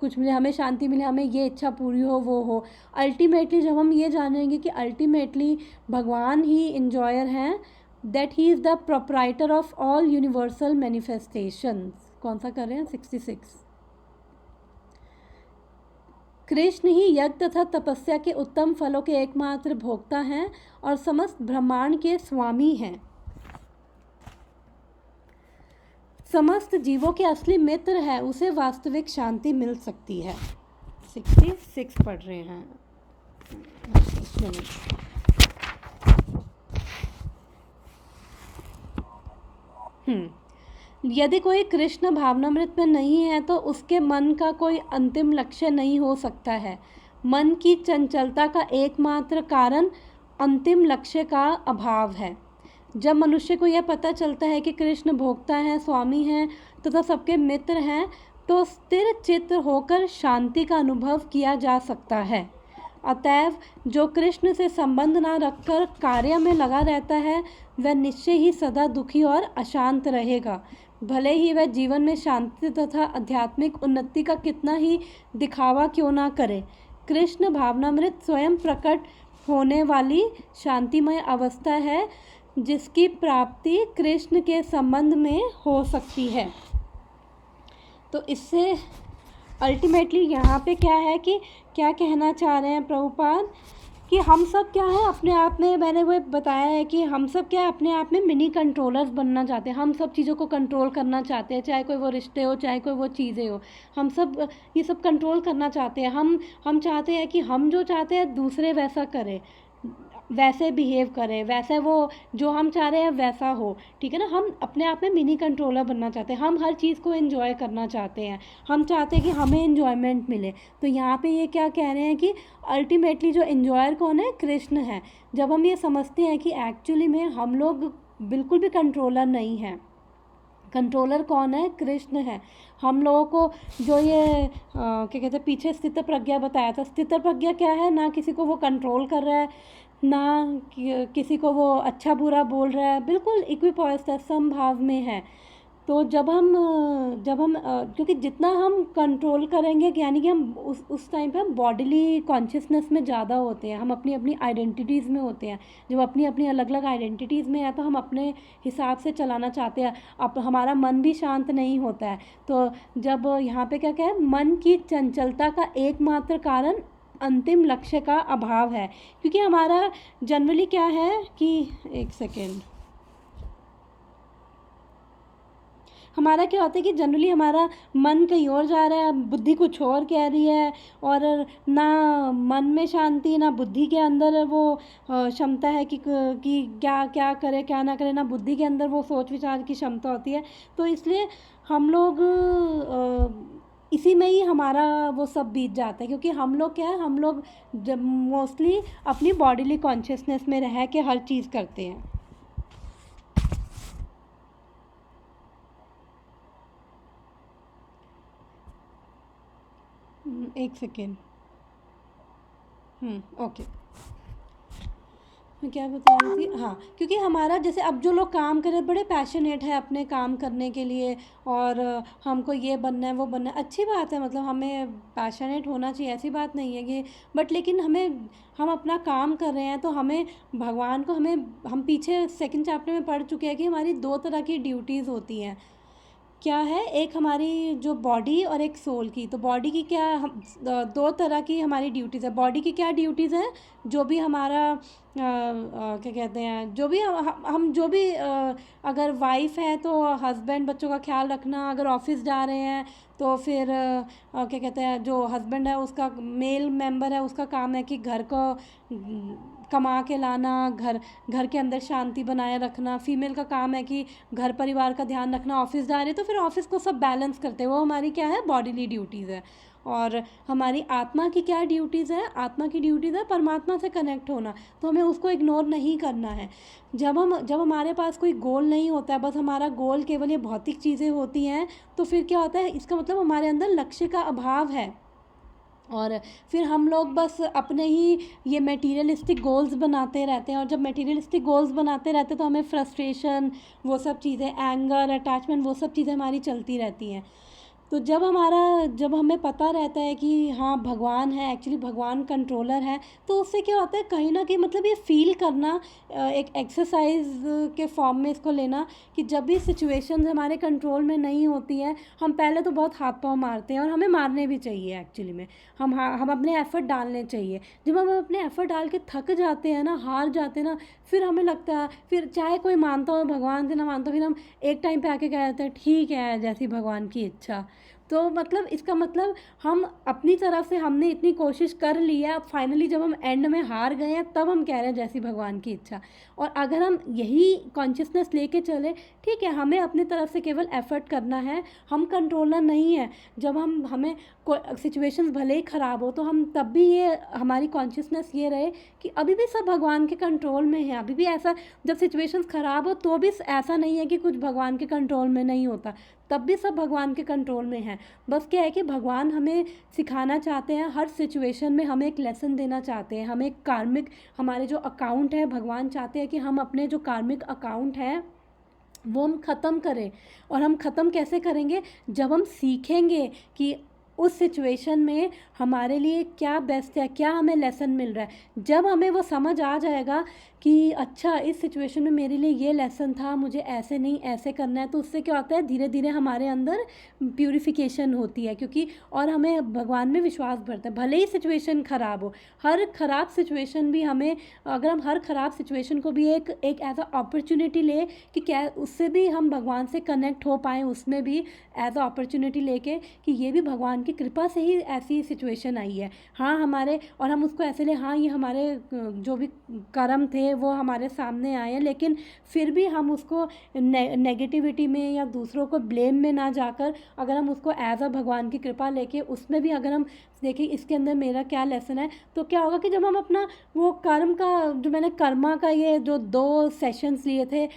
कुछ मिले, हमें शांति मिले, हमें ये इच्छा पूरी हो, वो हो। अल्टीमेटली जब हम ये जानेंगे कि अल्टीमेटली भगवान ही एंजॉयर हैं, that he is the proprietor of all universal manifestations. कौन सा कर रहे हैं 66। कृष्ण ही यज्ञ तथा तपस्या के उत्तम फलों के एकमात्र भोक्ता हैं और समस्त ब्रह्मांड के स्वामी हैं। समस्त जीवों के असली मित्र है, उसे वास्तविक शांति मिल सकती है। 66 पढ़ रहे हैं। यदि कोई कृष्ण भावनामृत में नहीं है तो उसके मन का कोई अंतिम लक्ष्य नहीं हो सकता है। मन की चंचलता का एकमात्र कारण अंतिम लक्ष्य का अभाव है। जब मनुष्य को यह पता चलता है कि कृष्ण भोक्ता हैं, स्वामी हैं तथा सबके मित्र हैं, तो स्थिर चित्त होकर शांति का अनुभव किया जा सकता है। अतएव जो कृष्ण से संबंध न रखकर कार्य में लगा रहता है वह निश्चय ही सदा दुखी और अशांत रहेगा, भले ही वह जीवन में शांति तथा आध्यात्मिक उन्नति का कितना ही दिखावा क्यों ना करे। कृष्ण भावनामृत स्वयं प्रकट होने वाली शांतिमय अवस्था है जिसकी प्राप्ति कृष्ण के संबंध में हो सकती है। तो इससे अल्टीमेटली यहाँ पे क्या है कि क्या कहना चाह रहे हैं प्रभुपाद कि हम सब क्या है अपने आप में, मैंने वो बताया है कि हम सब क्या है अपने आप में मिनी कंट्रोलर्स बनना चाहते हैं। हम सब चीज़ों को कंट्रोल करना चाहते हैं, चाहे कोई वो रिश्ते हो, चाहे कोई वो चीज़ें हो, हम सब ये सब कंट्रोल करना चाहते हैं। हम चाहते हैं कि हम जो चाहते हैं दूसरे वैसा करें, वैसे बिहेव करें, वैसे वो जो हम चाह रहे हैं वैसा हो, ठीक है ना। हम अपने आप में मिनी कंट्रोलर बनना चाहते हैं, हम हर चीज़ को एंजॉय करना चाहते हैं, हम चाहते हैं कि हमें एंजॉयमेंट मिले। तो यहाँ पे ये क्या कह रहे हैं कि अल्टीमेटली जो एंजॉयर कौन है, कृष्ण है। जब हम ये समझते हैं कि एक्चुअली में हम लोग बिल्कुल भी कंट्रोलर नहीं हैं, कंट्रोलर कौन है, कृष्ण है। हम लोगों को जो ये क्या कहते हैं पीछे स्थित प्रज्ञा बताया था, स्थित प्रज्ञा क्या है, ना किसी को वो कंट्रोल कर रहा है, ना किसी को वो अच्छा बुरा बोल रहा है, बिल्कुल इक्विपोइस है, समभाव में है। तो जब हम क्योंकि जितना हम कंट्रोल करेंगे यानी कि हम उस टाइम पे हम बॉडीली कॉन्शियसनेस में ज़्यादा होते हैं, हम अपनी अपनी आइडेंटिटीज़ में होते हैं। जब अपनी अपनी अलग अलग आइडेंटिटीज़ में है तो हम अपने हिसाब से चलाना चाहते हैं, अब हमारा मन भी शांत नहीं होता है। तो जब यहाँ पे क्या क्या है, मन की चंचलता का एकमात्र कारण अंतिम लक्ष्य का अभाव है। क्योंकि हमारा जनरली क्या है कि एक सेकेंड, हमारा क्या होता है कि जनरली हमारा मन कहीं और जा रहा है, बुद्धि कुछ और कह रही है, और ना मन में शांति, ना बुद्धि के अंदर वो क्षमता है कि क्या क्या करे क्या ना करे, ना बुद्धि के अंदर वो सोच विचार की क्षमता होती है। तो इसलिए हम लोग इसी में ही हमारा वो सब बीत जाता है। क्योंकि हम लोग क्या है, हम लोग जब मोस्टली अपनी बॉडीली कॉन्शियसनेस में रह के हर चीज़ करते हैं। एक सेकेंड, ओके, मैं क्या बता रही थी, हाँ, क्योंकि हमारा जैसे अब जो लोग काम कर रहे हैं बड़े पैशनेट है अपने काम करने के लिए, और हमको ये बनना है वो बनना है, अच्छी बात है, मतलब हमें पैशनेट होना चाहिए, ऐसी बात नहीं है कि, बट लेकिन हम अपना काम कर रहे हैं तो हमें भगवान को हम पीछे 2nd चैप्टर में पढ़ चुके हैं कि हमारी 2 तरह की ड्यूटीज़ होती हैं। क्या है, एक हमारी जो बॉडी और एक सोल की। तो बॉडी की क्या, हम दो तरह की हमारी ड्यूटीज़ है। बॉडी की क्या ड्यूटीज़ हैं, जो भी हमारा क्या कहते हैं, जो भी हम जो भी अगर वाइफ है तो हस्बैंड बच्चों का ख्याल रखना, अगर ऑफिस जा रहे हैं तो फिर क्या कहते हैं, जो हस्बैंड है उसका, मेल मेंबर है उसका काम है कि घर को कमा के लाना, घर के अंदर शांति बनाए रखना। फीमेल का काम है कि घर परिवार का ध्यान रखना। ऑफिस जा रहे तो फिर ऑफिस को सब बैलेंस करते हैं, वो हमारी क्या है, बॉडीली ड्यूटीज़ है। और हमारी आत्मा की क्या ड्यूटीज़ है, आत्मा की ड्यूटीज़ है परमात्मा से कनेक्ट होना। तो हमें उसको इग्नोर नहीं करना है। जब हमारे पास कोई गोल नहीं होता है, बस हमारा गोल केवल ये भौतिक चीज़ें होती हैं, तो फिर क्या होता है, इसका मतलब हमारे अंदर लक्ष्य का अभाव है। और फिर हम लोग बस अपने ही ये मटेरियलिस्टिक गोल्स बनाते रहते हैं। और जब मटेरियलिस्टिक गोल्स बनाते रहते हैं तो हमें फ्रस्ट्रेशन, वो सब चीज़ें, एंगर, अटैचमेंट, वो सब चीज़ें हमारी चलती रहती हैं। तो जब हमें पता रहता है कि हाँ भगवान है, एक्चुअली भगवान कंट्रोलर है, तो उससे क्या होता है, कहीं ना कहीं मतलब ये फील करना, एक एक्सरसाइज के फॉर्म में इसको लेना, कि जब भी सिचुएशंस हमारे कंट्रोल में नहीं होती है, हम पहले तो बहुत हाथ पांव मारते हैं, और हमें मारने भी चाहिए एक्चुअली में। हम अपने एफ़र्ट डालने चाहिए। जब हम अपने एफ़र्ट डाल के थक जाते हैं ना, हार जाते हैं ना, फिर हमें लगता है, फिर चाहे कोई मानता हो भगवान से ना मानता हो, फिर हम एक टाइम पे आके कह देते हैं ठीक है जैसी भगवान की इच्छा। तो मतलब इसका मतलब हम अपनी तरफ से हमने इतनी कोशिश कर ली है, अब फाइनली जब हम एंड में हार गए हैं तब हम कह रहे हैं जैसी भगवान की इच्छा। और अगर हम यही कॉन्शियसनेस लेके चले, ठीक है, हमें अपनी तरफ से केवल एफर्ट करना है, हम कंट्रोलर नहीं है। जब हमें सिचुएशंस भले ही ख़राब हो, तो हम तब भी ये हमारी कॉन्शियसनेस ये रहे कि अभी भी सब भगवान के कंट्रोल में है। अभी भी ऐसा, जब सिचुएशंस ख़राब हो तो भी ऐसा नहीं है कि कुछ भगवान के कंट्रोल में नहीं होता, तब भी सब भगवान के कंट्रोल में है। बस क्या है कि भगवान हमें सिखाना चाहते हैं, हर सिचुएशन में हमें एक लेसन देना चाहते हैं। हमें कार्मिक, हमारे जो अकाउंट है, भगवान चाहते हैं कि हम अपने जो कार्मिक अकाउंट है वो हम ख़त्म करें। और हम ख़त्म कैसे करेंगे, जब हम सीखेंगे कि उस सिचुएशन में हमारे लिए क्या बेस्ट है, क्या हमें लेसन मिल रहा है। जब हमें वो समझ आ जाएगा कि अच्छा इस सिचुएशन में मेरे लिए ये लेसन था, मुझे ऐसे नहीं ऐसे करना है, तो उससे क्या होता है, धीरे धीरे हमारे अंदर प्यूरिफिकेशन होती है। क्योंकि और हमें भगवान में विश्वास बढ़ता है। भले ही सिचुएशन ख़राब हो, हर ख़राब सिचुएशन भी हमें, अगर हम हर ख़राब सिचुएशन को भी एक एज अ अपॉर्चुनिटी ले कि क्या उससे भी हम भगवान से कनेक्ट हो पाएँ, उसमें भी एज अ अपॉर्चुनिटी लेके कि ये भी भगवान की कृपा से ही ऐसी सिचुएशन आई है। हाँ हमारे, और हम उसको ऐसे ले, हाँ ये हमारे जो भी कर्म थे वो हमारे सामने आए हैं, लेकिन फिर भी हम उसको नेगेटिविटी में या दूसरों को ब्लेम में ना जाकर, अगर हम उसको एज अ भगवान की कृपा लेके उसमें भी अगर हम देखें इसके अंदर मेरा क्या लेसन है, तो क्या होगा कि जब हम अपना वो कर्म का, जो मैंने कर्मा का ये जो 2 सेशंस लिए थे,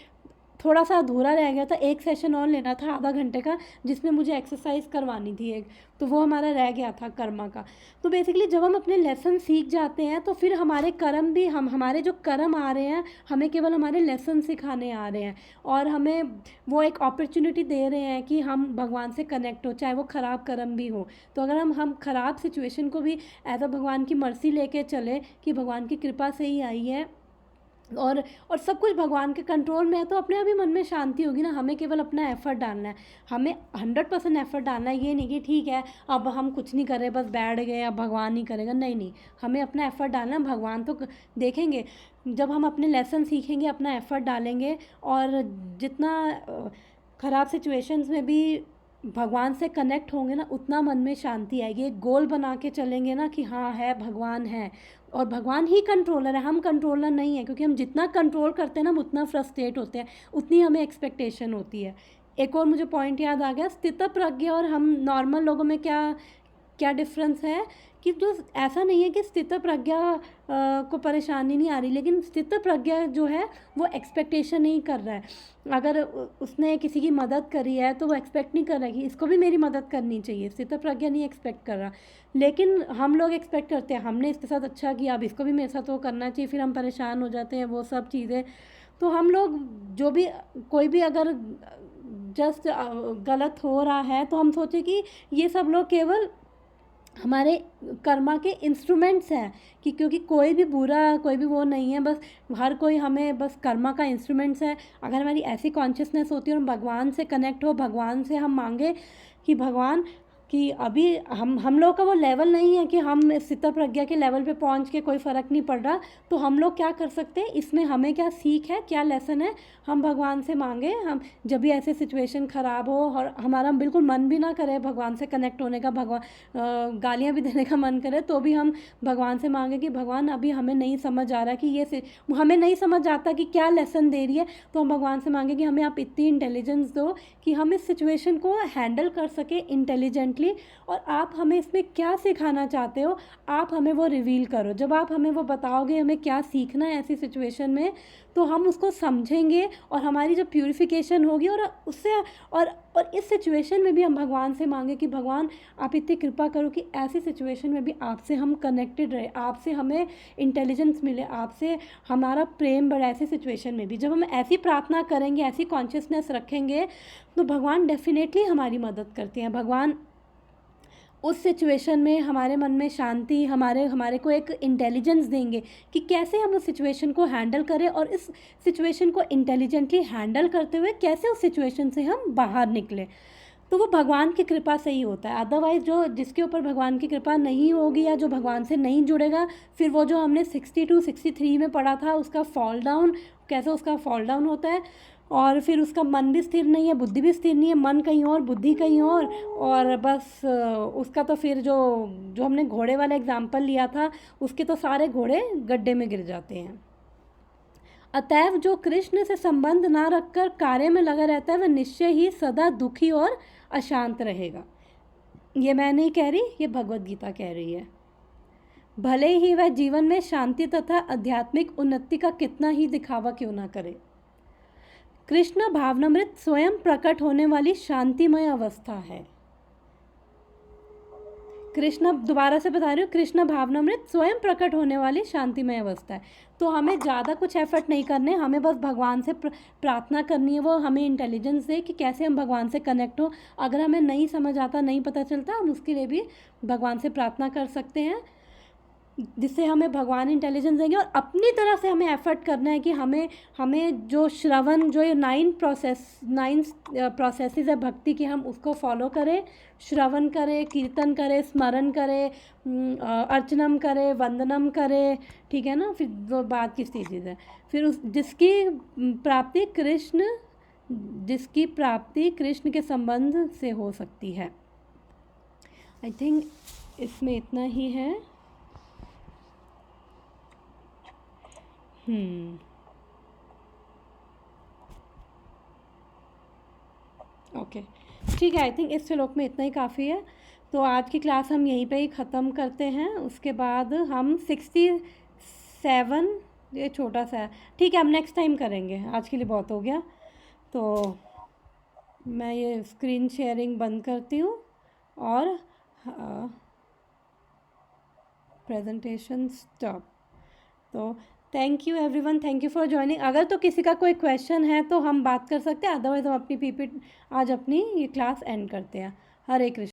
थोड़ा सा अधूरा रह गया था, एक सेशन और लेना था आधा घंटे का, जिसमें मुझे एक्सरसाइज करवानी थी एक, तो वो हमारा रह गया था कर्मा का। तो बेसिकली जब हम अपने लेसन सीख जाते हैं तो फिर हमारे कर्म भी, हमारे जो कर्म आ रहे हैं, हमें केवल हमारे लेसन सिखाने आ रहे हैं, और हमें वो एक अपॉर्चुनिटी दे रहे हैं कि हम भगवान से कनेक्ट हो, चाहे वो ख़राब कर्म भी हो। तो अगर हम ख़राब सिचुएशन को भी एज अ भगवान की मर्सी लेके चले कि भगवान की कृपा से ही आई है, और सब कुछ भगवान के कंट्रोल में है, तो अपने आप ही मन में शांति होगी ना। हमें केवल अपना एफ़र्ट डालना है, हमें 100% एफ़र्ट डालना है। ये नहीं कि ठीक है अब हम कुछ नहीं कर रहे, बस बैठ गए, अब भगवान ही करेगा, नहीं नहीं, हमें अपना एफ़र्ट डालना है। भगवान तो देखेंगे, जब हम अपने लेसन सीखेंगे, अपना एफ़र्ट डालेंगे, और जितना ख़राब सिचुएशंस में भी भगवान से कनेक्ट होंगे ना, उतना मन में शांति आएगी। एक गोल बना के चलेंगे ना कि हाँ है, भगवान है, और भगवान ही कंट्रोलर है, हम कंट्रोलर नहीं है। क्योंकि हम जितना कंट्रोल करते हैं ना, हम उतना फ्रस्ट्रेट होते हैं, उतनी हमें एक्सपेक्टेशन होती है। एक और मुझे पॉइंट याद आ गया, स्थित प्रज्ञ और हम नॉर्मल लोगों में क्या डिफरेंस है, कि जो ऐसा नहीं है कि स्थित प्रज्ञा को परेशानी नहीं आ रही, लेकिन स्थित प्रज्ञा जो है वो एक्सपेक्टेशन नहीं कर रहा है। अगर उसने किसी की मदद करी है तो वो एक्सपेक्ट नहीं कर रहा है कि इसको भी मेरी मदद करनी चाहिए, स्थित प्रज्ञा नहीं एक्सपेक्ट कर रहा। लेकिन हम लोग एक्सपेक्ट करते हैं, हमने इसके साथ अच्छा किया, अब इसको भी मेरे साथ वो करना चाहिए, फिर हम परेशान हो जाते हैं, वो सब चीज़ें। तो हम लोग जो भी, कोई भी अगर जस्ट गलत हो रहा है, तो हम सोचे कि ये सब लोग केवल हमारे कर्मा के इंस्ट्रूमेंट्स हैं, कि क्योंकि कोई भी बुरा, कोई भी वो नहीं है, बस हर कोई हमें बस कर्मा का इंस्ट्रूमेंट्स है। अगर हमारी ऐसी कॉन्शियसनेस होती है और हम भगवान से कनेक्ट हो, भगवान से हम मांगे कि भगवान, कि अभी हम लोग का वो लेवल नहीं है कि हम स्थित प्रज्ञा के लेवल पे पहुंच के कोई फ़र्क नहीं पड़ रहा, तो हम लोग क्या कर सकते हैं, इसमें हमें क्या सीख है, क्या लेसन है, हम भगवान से मांगे। हम जब भी ऐसे सिचुएशन ख़राब हो और हमारा बिल्कुल मन भी ना करे भगवान से कनेक्ट होने का, भगवान गालियाँ भी देने का मन करे, तो भी हम भगवान से मांगे कि भगवान अभी हमें नहीं समझ आ रहा कि ये हमें नहीं समझ आता कि क्या लेसन दे रही है, तो हम भगवान से मांगे कि हमें आप इतनी इंटेलिजेंस दो कि हम इस सिचुएशन को हैंडल कर सके इंटेलिजेंटली, और आप हमें इसमें क्या सिखाना चाहते हो, आप हमें वो रिवील करो। जब आप हमें वो बताओगे हमें क्या सीखना है ऐसी सिचुएशन में, तो हम उसको समझेंगे, और हमारी जब प्यूरिफिकेशन होगी, और उससे और इस सिचुएशन में भी हम भगवान से मांगे कि भगवान आप इतनी कृपा करो कि ऐसी सिचुएशन में भी आपसे हम कनेक्टेड रहे, आपसे हमें इंटेलिजेंस मिले, आपसे हमारा प्रेम बढ़े ऐसी सिचुएशन में भी। जब हम ऐसी प्रार्थना करेंगे, ऐसी कॉन्शियसनेस रखेंगे, तो भगवान डेफिनेटली हमारी मदद करते हैं। भगवान उस सिचुएशन में हमारे मन में शांति, हमारे को एक इंटेलिजेंस देंगे कि कैसे हम उस सिचुएशन को हैंडल करें, और इस सिचुएशन को इंटेलिजेंटली हैंडल करते हुए कैसे उस सिचुएशन से हम बाहर निकलें। तो वो भगवान की कृपा से ही होता है। अदरवाइज़ जो जिसके ऊपर भगवान की कृपा नहीं होगी, या जो भगवान से नहीं जुड़ेगा, फिर वो जो हमने 62 63 में पढ़ा था, उसका फॉल डाउन, कैसे उसका फॉल डाउन होता है, और फिर उसका मन भी स्थिर नहीं है, बुद्धि भी स्थिर नहीं है, मन कहीं और बुद्धि कहीं और बस उसका तो फिर जो हमने घोड़े वाला एग्जाम्पल लिया था, उसके तो सारे घोड़े गड्ढे में गिर जाते हैं। अतएव जो कृष्ण से संबंध ना रखकर कार्य में लगा रहता है, वह निश्चय ही सदा दुखी और अशांत रहेगा। ये मैं नहीं कह रही, ये भगवत गीता कह रही है। भले ही वह जीवन में शांति तथा आध्यात्मिक उन्नति का कितना ही दिखावा क्यों ना करे। कृष्ण भावनामृत स्वयं प्रकट होने वाली शांतिमय अवस्था है। कृष्ण, दोबारा से बता रही हूँ, कृष्ण भावनामृत स्वयं प्रकट होने वाली शांतिमय अवस्था है। तो हमें ज़्यादा कुछ एफर्ट नहीं करने, हमें बस भगवान से प्रार्थना करनी है, वो हमें इंटेलिजेंस दे कि कैसे हम भगवान से कनेक्ट हो। अगर हमें नहीं समझ आता, नहीं पता चलता, हम उसके लिए भी भगवान से प्रार्थना कर सकते हैं, जिससे हमें भगवान इंटेलिजेंस देंगे। और अपनी तरफ से हमें एफर्ट करना है कि हमें जो श्रवण, जो ये 9 प्रोसेसेस है भक्ति की, हम उसको फॉलो करें, श्रवण करें, कीर्तन करें, स्मरण करें, अर्चनम करें, वंदनम करें, ठीक है ना। फिर वो बात किस चीज़ है, फिर जिसकी प्राप्ति कृष्ण के संबंध से हो सकती है। आई थिंक इसमें इतना ही है। ओके, ठीक है। आई थिंक इस श्लोक में इतना ही काफ़ी है। तो आज की क्लास हम यहीं पे ही ख़त्म करते हैं। उसके बाद हम 67, ये छोटा सा है, ठीक है, हम नेक्स्ट टाइम करेंगे। आज के लिए बहुत हो गया, तो मैं ये स्क्रीन शेयरिंग बंद करती हूँ और प्रेजेंटेशन स्टॉप। तो thank you everyone, thank you for joining. अगर तो किसी का कोई क्वेश्चन है तो हम बात कर सकते हैं, अदरवाइज हम अपनी पीपीटी आज अपनी ये क्लास एंड करते हैं। हरे कृष्ण।